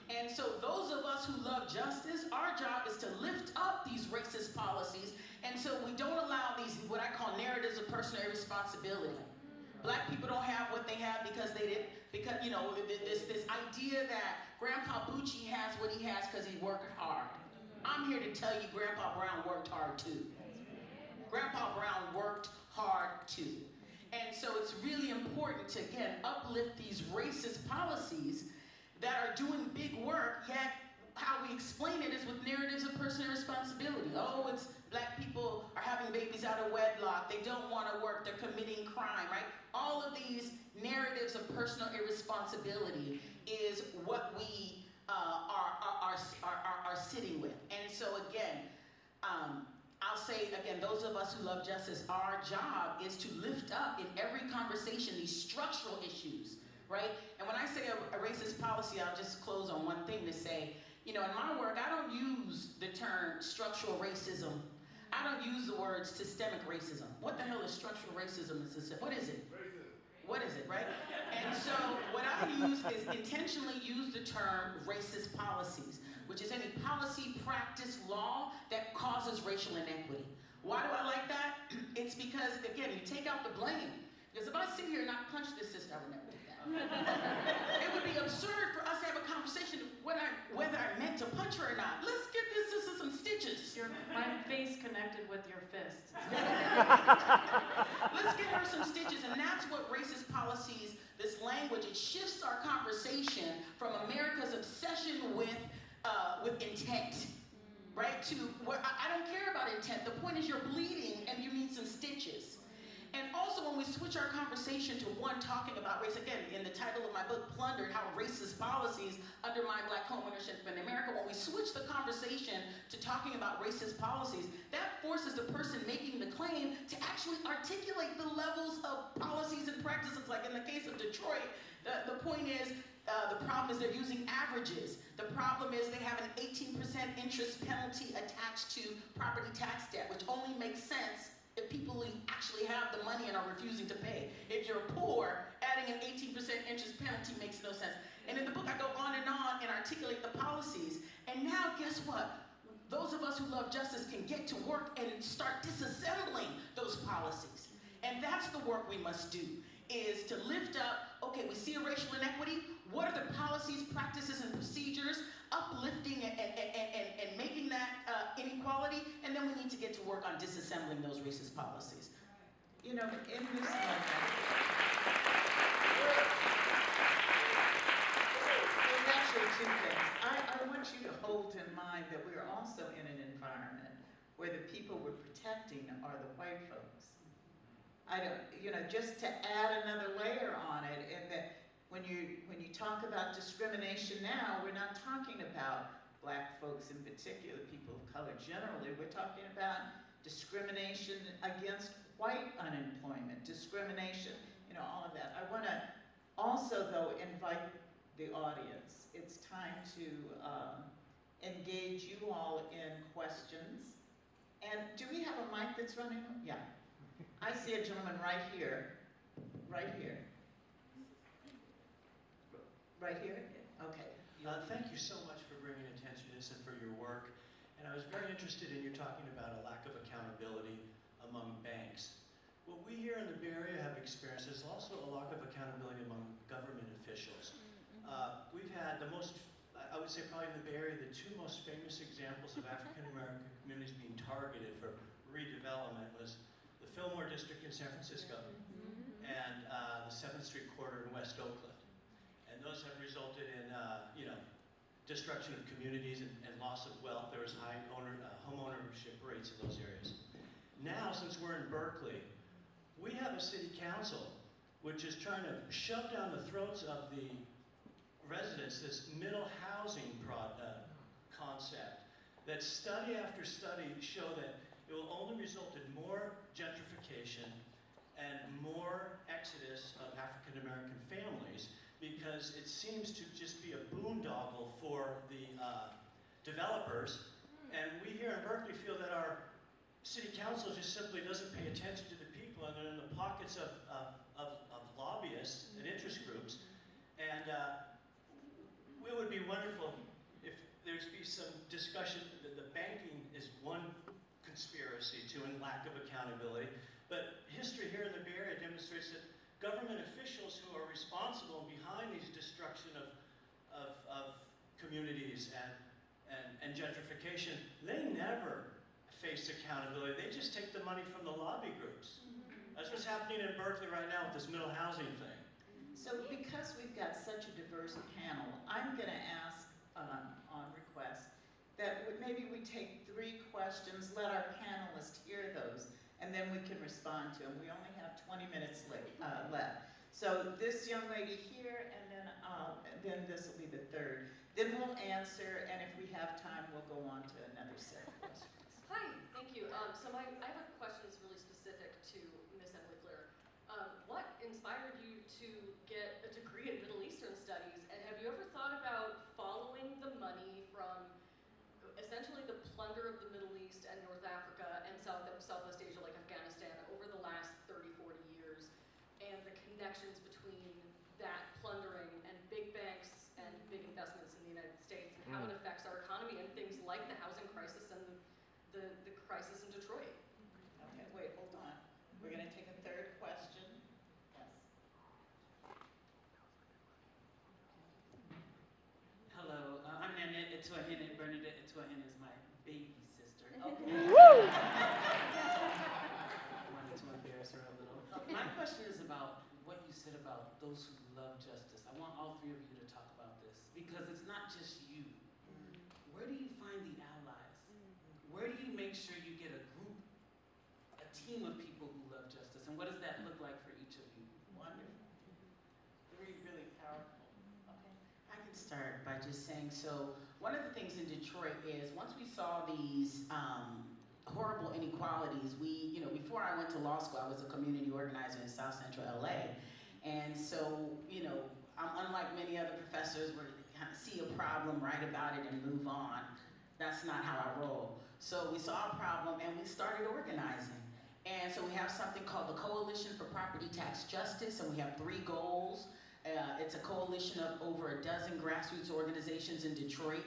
And so those of us who love justice, our job is to lift up these racist policies, and so we don't allow these, what I call narratives of personal irresponsibility. Black people don't have what they have because they did, because, you know, this idea that Grandpa Bucci has what he has because he worked hard. I'm here to tell you Grandpa Brown worked hard too. Grandpa Brown worked hard too. And so it's really important to, again, uplift these racist policies that are doing big work, yet how we explain it is with narratives of personal responsibility. Oh, it's black people are having babies out of wedlock, they don't want to work, they're committing crime, right? All of these narratives of personal irresponsibility is what we are sitting with. And so again, I'll say again, those of us who love justice, our job is to lift up in every conversation these structural issues, right? And when I say a racist policy, I'll just close on one thing to say, you know, in my work, I don't use the term structural racism. I don't use the word systemic racism. What the hell is structural racism? What is it? What is it, right? And so what I use is intentionally use the term racist policies, which is any policy, practice, law that causes racial inequity. Why do I like that? It's because, again, you take out the blame. Because if I sit here and I punch this sister, I would never do that. It would be absurd for us to have a conversation whether I meant to punch her or not. Let's get this sister some stitches. My face connected with your fist. Let's get her some stitches, and that's what racist policies, this language, it shifts our conversation from America's obsession with intent, right? To where I don't care about intent. The point is you're bleeding and you need some stitches. And also when we switch our conversation to one talking about race, again, in the title of my book, Plundered, How Racist Policies Undermine Black Homeownership in America, when we switch the conversation to talking about racist policies, that forces the person making the claim to actually articulate the levels of policies and practices. Like in the case of Detroit, the point is, the problem is they're using averages. The problem is they have an 18% interest penalty attached to property tax debt, which only makes sense if people actually have the money and are refusing to pay. If you're poor, adding an 18% interest penalty makes no sense. And in the book, I go on and articulate the policies. And now, guess what? Those of us who love justice can get to work and start disassembling those policies. And that's the work we must do, is to lift up, okay, we see a racial inequity. What are the policies, practices, and procedures uplifting and making that inequality? And then we need to get to work on disassembling those racist policies. You know, in this moment, there's actually two things. I want you to hold in mind that we are also in an environment where the people we're protecting are the white folks. I don't, you know, just to add another layer on it, and that when you talk about discrimination now, we're not talking about black folks in particular, people of color generally. We're talking about discrimination against white unemployment, discrimination, you know, all of that. I want to also, though, invite the audience. It's time to engage you all in questions. And do we have a mic that's running? Yeah. I see a gentleman right here. Right here. Right here? Okay. Thank you so much for bringing attention to this and for your work. And I was very interested in your talking about a lack of accountability among banks. What we here in the Bay Area have experienced is also a lack of accountability among government officials. We've had the most, I would say probably in the Bay Area, the two most famous examples of African American communities being targeted for redevelopment was the Fillmore District in San Francisco and the 7th Street corridor in West Oakland. And those have resulted in, you know, destruction of communities and loss of wealth. There was high homeownership rates in those areas. Now, since we're in Berkeley, we have a city council which is trying to shove down the throats of the residents this middle housing concept that study after study show that it will only result in more gentrification and more exodus of African American families, because it seems to just be a boondoggle for the developers. And we here in Berkeley feel that our city council just simply doesn't pay attention to the people, and they're in the pockets of lobbyists and interest groups. And it would be wonderful if there'd be some discussion that the banking is one conspiracy to and lack of accountability. But history here in the Bay Area demonstrates that government officials who are responsible and behind these destruction of communities and gentrification, they never face accountability. They just take the money from the lobby groups. That's what's happening in Berkeley right now with this middle housing thing. So because we've got such a diverse panel, I'm going to ask on request that maybe we take 3 questions, let our panelists hear those, and then we can respond to them. We only have 20 minutes left. So this young lady here, and then this will be the 3rd. Then we'll answer, and if we have time, we'll go on to another set of questions. Hi, thank you. So I have a question that's really specific to Miss Emily Flitter. What inspired you to get a degree in Middle Eastern Studies, and have you ever thought about following the money from essentially the plunder of the Middle East and North Africa and Southwest Asia, like Afghanistan, over the last 30, 40 years, and the connections between that plundering and big banks and big investments in the United States, and how it affects our economy and things like the housing crisis and the crisis in Detroit? Okay, wait, hold on. We're going to take a 3rd question. Yes. Hello, I'm Bernadette Atuahene. Bernadette Atuahene is my baby sister. Okay. Woo! I wanted to embarrass her a little. My question is about what you said about those who love justice. I want all 3 of you to talk about this, because it's not just you. Where do you find the allies? Where do you make sure you get a group, a team of people who love justice? And what does that look like for each of you? Wonderful. 3 really powerful. Okay. I can start by just saying, so one of the things in Detroit is once we saw these horrible inequalities, before I went to law school, I was a community organizer in South Central LA. And so, I'm unlike many other professors where they kind of see a problem, write about it, and move on. That's not how I roll. So we saw a problem and we started organizing. And so we have something called the Coalition for Property Tax Justice, and we have 3 goals. It's a coalition of over a dozen grassroots organizations in Detroit.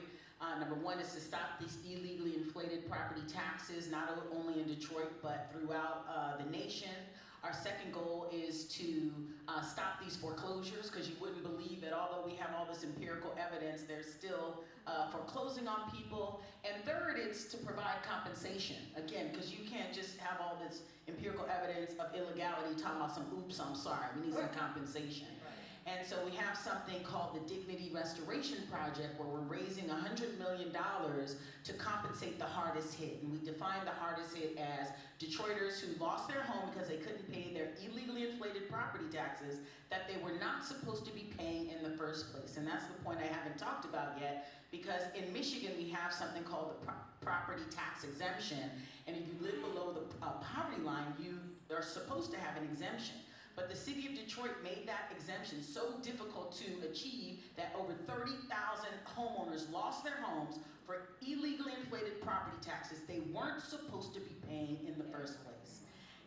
Number 1 is to stop these illegally inflated property taxes, not only in Detroit, but throughout the nation. Our second goal is to stop these foreclosures, because you wouldn't believe that although we have all this empirical evidence, there's still foreclosing on people. And third, it's to provide compensation. Again, because you can't just have all this empirical evidence of illegality talking about some, oops, I'm sorry, we need some compensation. And so we have something called the Dignity Restoration Project, where we're raising $100 million to compensate the hardest hit. And we define the hardest hit as Detroiters who lost their home because they couldn't pay their illegally inflated property taxes that they were not supposed to be paying in the first place. And that's the point I haven't talked about yet, because in Michigan we have something called the property tax exemption. And if you live below the poverty line, you are supposed to have an exemption. But the city of Detroit made that exemption so difficult to achieve that over 30,000 homeowners lost their homes for illegally inflated property taxes they weren't supposed to be paying in the first place.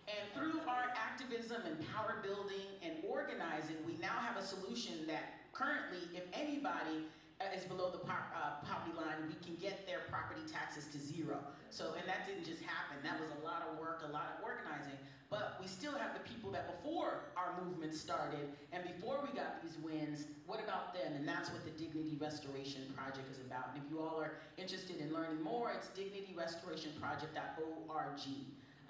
And through our activism and power building and organizing, we now have a solution that currently, if anybody is below the poverty line, we can get their property taxes to zero. So, and that didn't just happen. That was a lot of work, a lot of organizing. But we still have the people that before our movement started and before we got these wins, what about them? And that's what the Dignity Restoration Project is about. And if you all are interested in learning more, it's dignityrestorationproject.org.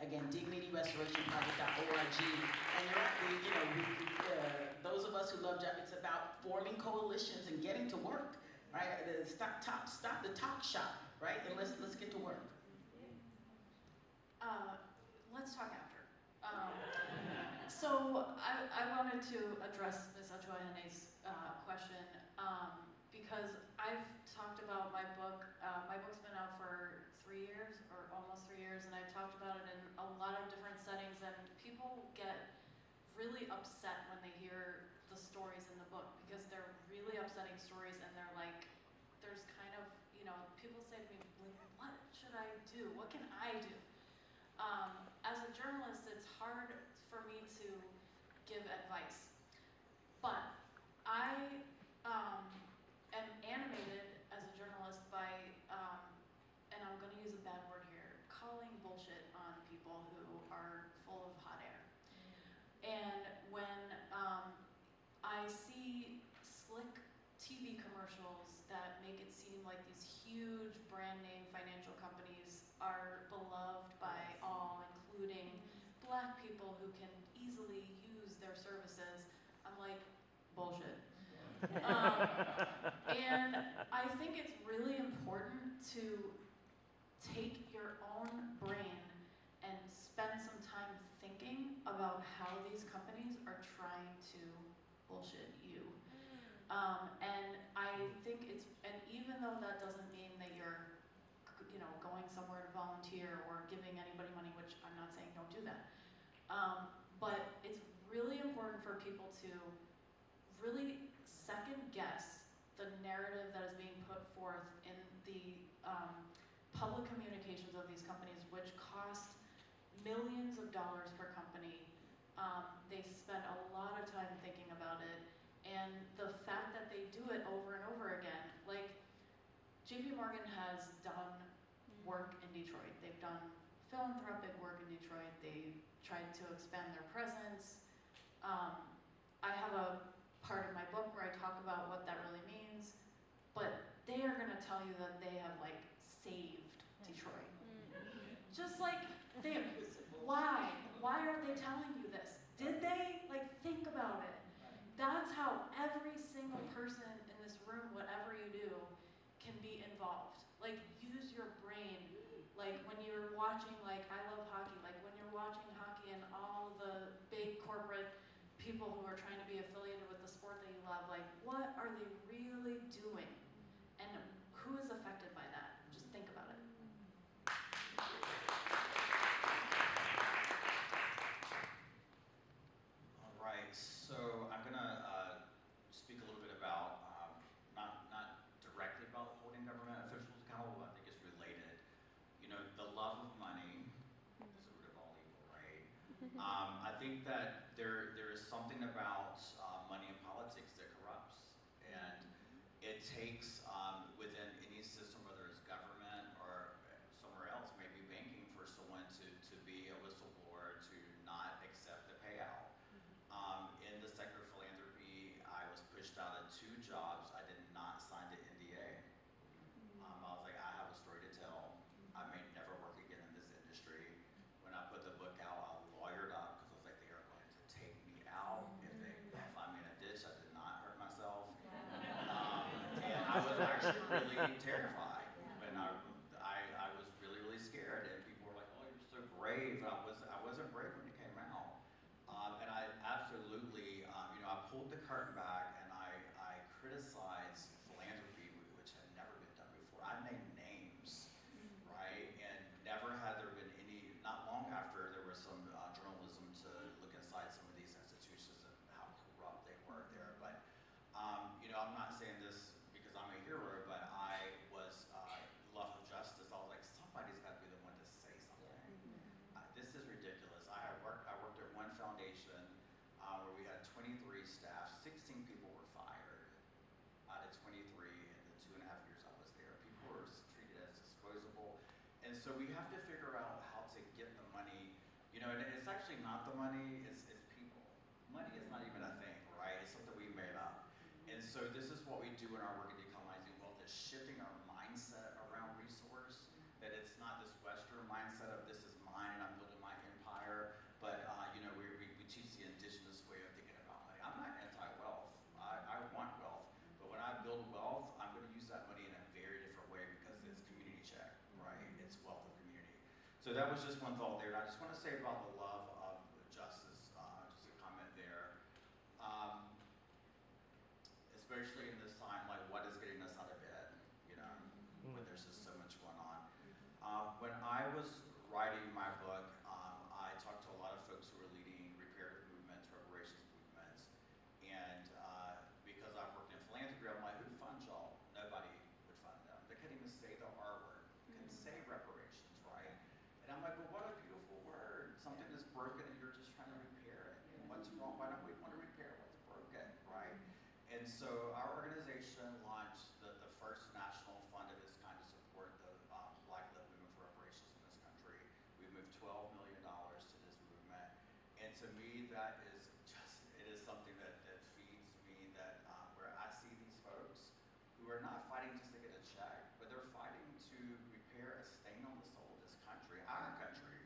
Again, dignityrestorationproject.org. And you're right, those of us who love jobs, it's about forming coalitions and getting to work, right? Stop the talk shop, right? And let's get to work. Let's talk after. So I wanted to address Ms. Atuahene's question because I've talked about my book. My book's been out for 3 years, or almost 3 years, and I've talked about it in a lot of different settings, and people get really upset when they hear the stories in the book, because they're really upsetting stories, and they're like, there's kind of, people say to me, what should I do? What can I do? As a journalist, it's hard for me to give advice, but I am animated as a journalist by, and I'm going to use a bad word here, calling bullshit on people who are full of hot air. And when I see slick TV commercials that make it seem like these huge brand name financial companies are beloved by all, including Black people who can easily use their services, I'm like, bullshit. And I think it's really important to take your own brain and spend some time thinking about how these companies are trying to bullshit you. And I think it's, and even though that doesn't mean that you're, going somewhere to volunteer or giving anybody money, which I'm not saying don't do that. But it's really important for people to really second guess the narrative that is being put forth in the public communications of these companies, which cost millions of dollars per company. They spend a lot of time thinking about it, and the fact that they do it over and over again, like JP Morgan has done work in Detroit. They've done philanthropic work in Detroit. They tried to expand their presence. I have a part of my book where I talk about what that really means, but they are gonna tell you that they have saved Detroit. Just why? Why are they telling you this? Did they? Think about it. That's how every single person in this room, whatever you do, can be involved. Use your brain. When you're watching, I love hockey, when you're watching hockey and all the big corporate people who are trying to be affiliated with the sport that you love, what are they really doing? And who is affected by that? Just think about it. All right, so I'm gonna speak a little bit about, not directly about holding government officials accountable, but I think it's related. The love of money is the root of all evil, right? I think that there is something about money in politics that corrupts, and it takes within any system, whether it's government or somewhere else, maybe banking, for someone to be a whistleblower, to not accept the payout. In the sector of philanthropy, I was pushed out of 2 jobs. I did not sign the NDA. I was like, I have a story to tell. I may never work again in this industry. When I put the book out, I lawyered up because I was like, they are going to take me out if they find me in a ditch. I did not terrified. And I was really, really scared. And people were like, oh, you're so brave. And I wasn't brave when it came out. And I absolutely, I pulled the curtain back and I criticized philanthropy, which had never been done before. I named names, right? And never had there been any, not long after, there was some journalism to look inside some of these institutions and how corrupt they were there. But, I'm not saying this because I'm a hero, but I was, love of justice. I was like, somebody's got to be the one to say something. This is ridiculous. I worked at one foundation where we had 23 staff, 16 people were fired out of 23 in the 2.5 years I was there. People were treated as disposable. And so we have to figure out how to get the money, and it's actually not the money, it's people. Money is not even a thing, right? It's something we made up. And so this is what we do in our work at Decolonizing Wealth, is shifting our mindset around resource, that it's not this Western mindset of this is mine and I'm building my empire, but we teach the Indigenous way of thinking about money. I'm not anti-wealth, I want wealth, but when I build wealth, I'm gonna use that money in a very different way because it's community check, right? It's wealth of community. So that was just one thought there. And I just wanna say about the love of justice, just a comment there. Especially in this time, like what is getting us out of bed, when there's just so much going on. When I was writing my book, I talked to a lot of folks who were leading reparative movements, reparations movements, and because I've worked in philanthropy, I'm like, who funds y'all? Nobody would fund them. They couldn't even say the R word, couldn't say reparations, right? And I'm like, well, what a beautiful word. Something that's broken and you're just trying to repair it. What's wrong? Why don't we want to repair what's broken, right? And so our organization launched the first national fund of its kind to support the Black-led movement for reparations in this country. We moved $12 million to this movement. And to me, that is it is something that feeds me, that where I see these folks who are not fighting just to get a check, but they're fighting to repair a stain on the soul of this country, our country,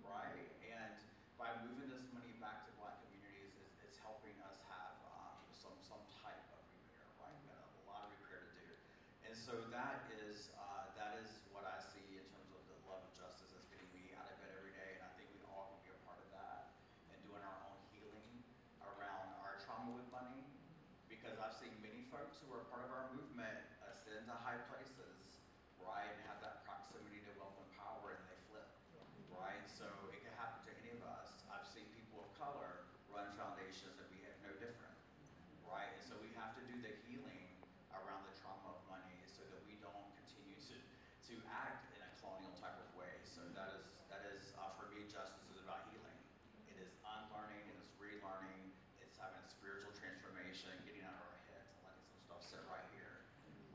right? And by moving this money back to Black communities, it's helping us have some type of repair, right? We've got a lot of repair to do. And so that is what I see in terms of the love of justice that's getting me out of bed every day, and I think we all can be a part of that and doing our own healing around our trauma with money, because I've seen many folks who are part of our movement ascend to high places, right, and have that proximity to wealth and power, and they flip, right? So it can happen to any of us. I've seen people of color run foundations and behave no different, right? And so we have to do the healing around the trauma of money so that we don't continue to act in a colonial type of way. So that is for me, justice is about healing. It is unlearning, it is relearning, it's having a spiritual transformation, getting out of our heads and letting some stuff sit right here,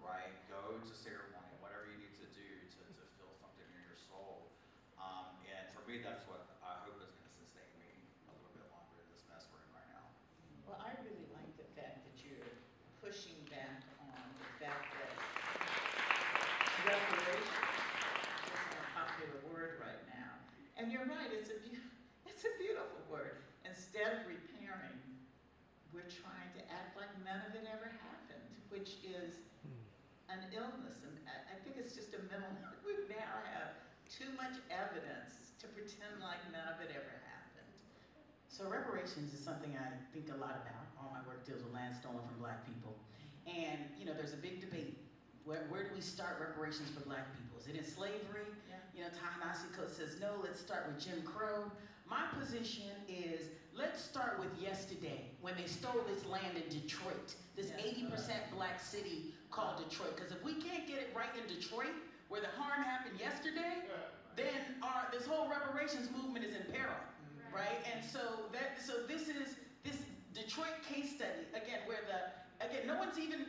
right? Go to ceremony, whatever you need to do to feel something in your soul. And for me, that's what I hope is going to sustain me a little bit longer in this mess we're in right now. Well, I really like the fact that you're pushing back on the fact that reparations is a popular word right now. And you're right, it's a beautiful word. Instead of repairing, we're trying to act like none of it ever happened, which is an illness. And I think it's just a mental, we now have too much evidence to pretend like none of it ever happened. So reparations is something I think a lot about. All my work deals with land stolen from Black people. And, there's a big debate. Where do we start reparations for Black people? Is it in slavery? Yeah. Ta-Nehisi Coates says, no, let's start with Jim Crow. My position is, let's start with yesterday, when they stole this land in Detroit, this 80% Black city called Detroit. Because if we can't get it right in Detroit, where the harm happened yesterday, then this whole reparations movement is in peril, right? And so this is this Detroit case study, again, where no one's even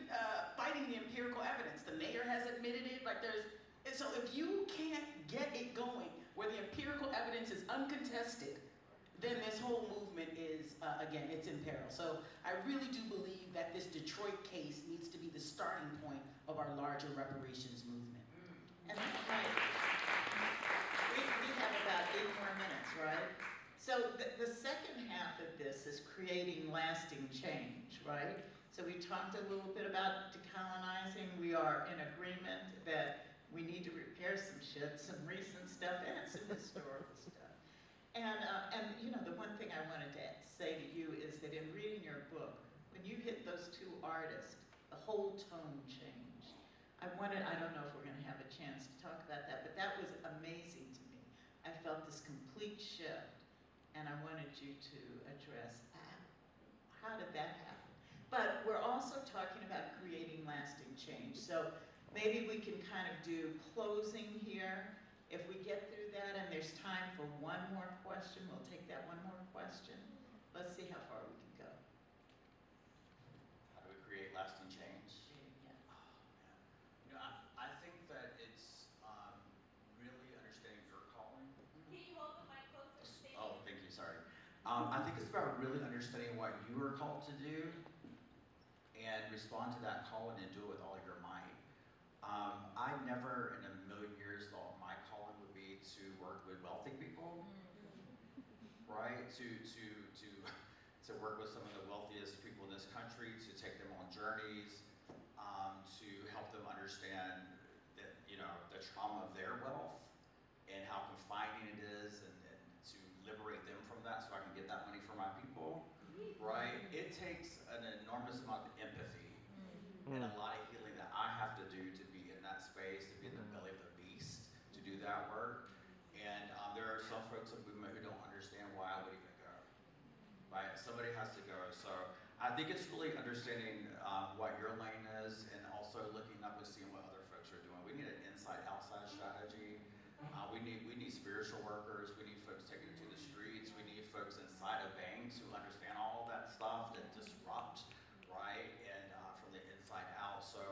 fighting the empirical evidence. The mayor has admitted it, so if you can't get it going where the empirical evidence is uncontested, then this whole movement is, again, it's in peril. So I really do believe that this Detroit case needs to be the starting point of our larger reparations movement. And that's right. We have about 8 more minutes, right? So the second half of this is creating lasting change, right? So we talked a little bit about decolonizing. We are in agreement that we need to repair some shit, some recent stuff, and some historical stuff. And you know, the one thing I wanted to say to you is that in reading your book, when you hit those two artists, the whole tone changed. I don't know if we're gonna have a chance to talk about that, but that was amazing to me. I felt this complete shift, and I wanted you to address how did that happen? But we're also talking about creating lasting change. So maybe we can kind of do closing here. If we get through that and there's time for one more question, we'll take that one more question. Let's see how far we can go. How do we create lasting change? Yeah. Oh, man. You know, I think that it's really understanding your calling. Can you hold the mic closer? Oh, thank you, sorry. I think it's about really understanding what you are called to do and respond to that calling and do it with all your might. I never in a million years thought my calling would be to work with wealthy people, right? To work with some of the wealthiest people in this country, to take them on journeys, to help them understand that, you know, the trauma of their wealth and how confining it is, and to liberate them from that so I can get that money for my people, right? It takes an enormous amount of empathy and a lot of healing that I have to do to be in that space, to be in the belly of the beast, to do that work. And there are some folks in movement who don't understand why I would even go, right? Somebody has to go. So I think it's really understanding what your lane is, and also looking up and seeing what other folks are doing. We need an inside-outside strategy. We need spiritual workers. We need folks taking it to the streets. We need folks inside of banks who understand all of that stuff that disrupt, right? And from the inside out. So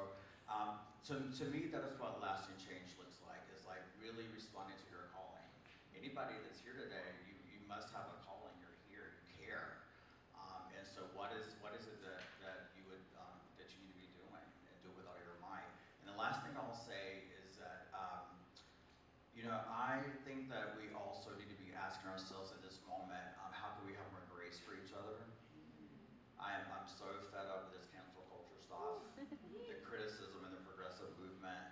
to me, that is what lasting change looks like. Is like really responding to your calling. Anybody that's here today, you must have a calling. You're here. You care. And so what is it that you would that you need to be doing, and do it with all your might. And the last thing I'll say is that you know, I think that we also need to be asking ourselves at this moment, how can we have more grace for each other? I'm so fed up with this cancel culture stuff, the criticism in the progressive movement,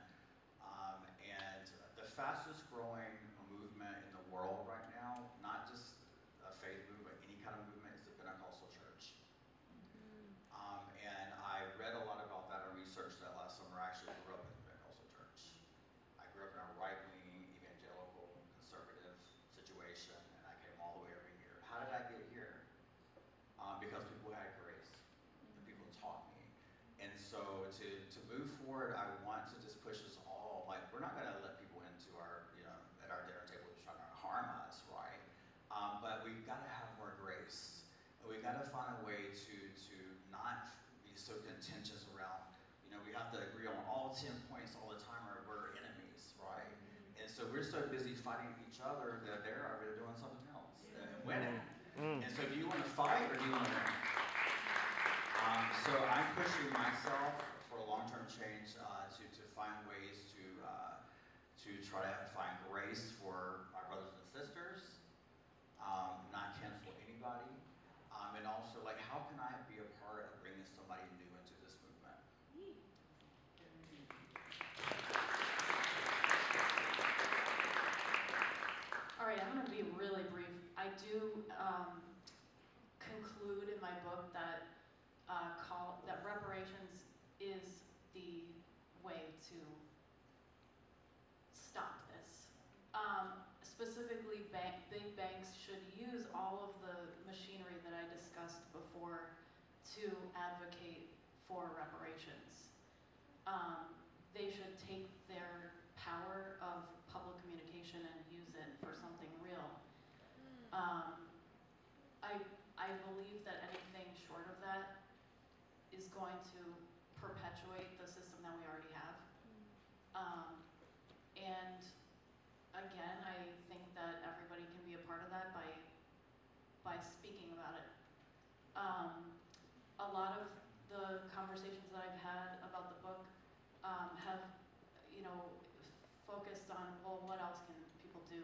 and the fastest growing movement in the world right now, not just a faith movement, any kind of movement, is the Pentecostal church. And I read a lot about that and researched that last summer. I actually grew up in the Pentecostal church. I grew up in a right-wing, evangelical, conservative situation, and I came all the way over here. How did I get here? Because people had grace, and people taught me. And so to move forward, I want to just push us all. Like, we're not going to let people into our, you know, at our dinner table who's trying to harm us, right? But we've got to have more grace, and we've got to find a way to not be so contentious around, you know, we have to agree on all 10 points all the time, or we're enemies, right? And so we're so busy fighting each other that they're over there doing something else and winning. And so do you want to fight, or do you want to win? So I'm pushing myself for long-term change to find ways to try to find grace for my brothers and sisters, not cancel anybody, and also, like, how can I be a part of bringing somebody new into this movement? All right, I'm going to be really brief. I do conclude in my book that that reparations is the way to stop this. Specifically, big banks should use all of the machinery that I discussed before to advocate for reparations. They should take their power of public communication and use it for something real. I believe that anything short of that is going to perpetuate the system that we already have. And again, I think that everybody can be a part of that by speaking about it. A lot of the conversations that I've had about the book have, you know, focused on, well, what else can people do?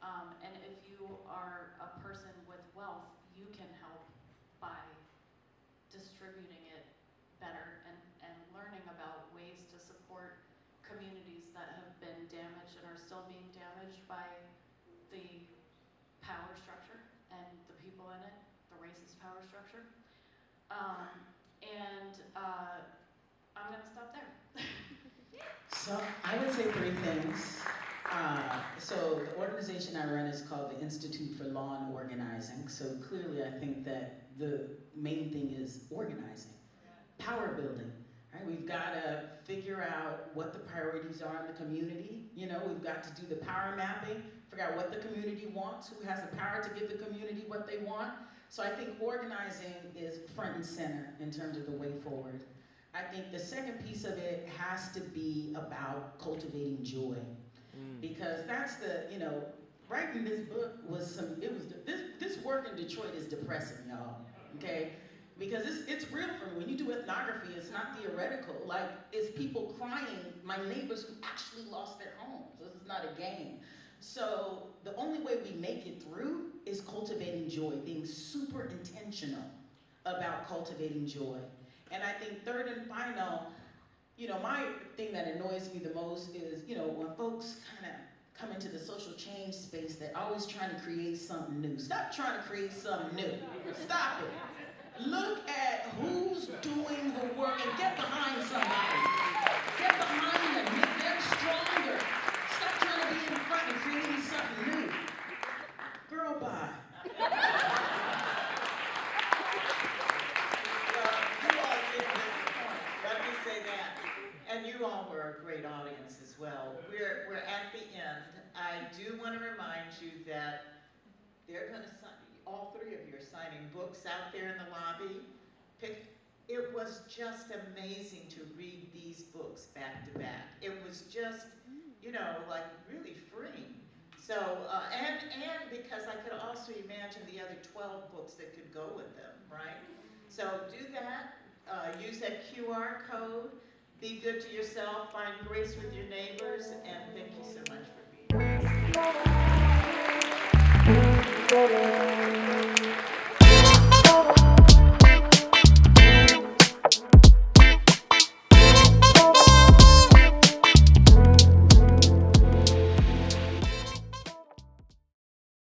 And if you are a person with wealth, you can help by distributing it communities that have been damaged and are still being damaged by the power structure and the people in it, the racist power structure. I'm gonna stop there. So I would say 3 things. So the organization I run is called the Institute for Law and Organizing. So clearly I think that the main thing is organizing, power building. Right? We've got to figure out what the priorities are in the community. You know, we've got to do the power mapping, figure out what the community wants, who has the power to give the community what they want. So I think organizing is front and center in terms of the way forward. I think the second piece of it has to be about cultivating joy. Because that's the, you know, writing this book was this work in Detroit is depressing, y'all, okay? Because it's real for me. When you do ethnography, it's not theoretical. Like, it's people crying, my neighbors who actually lost their homes. This is not a game. So the only way we make it through is cultivating joy, being super intentional about cultivating joy. And I think third and final, you know, my thing that annoys me the most is, you know, when folks kind of come into the social change space, they're always trying to create something new. Stop trying to create something new. Stop it. Look at who's doing the work and get behind somebody. Get behind them, make them stronger. Stop trying to be in front and creating something new. Girl, bye. And you all were a great audience as well. We're at the end. I do want to remind you that they're going to sign, all 3 of you are signing books out there in the lobby. It was just amazing to read these books back to back. It was just, you know, like really freeing. So, and because I could also imagine the other 12 books that could go with them, right? So do that, use that QR code. Be good to yourself, find grace with your neighbors, and thank you so much for being here.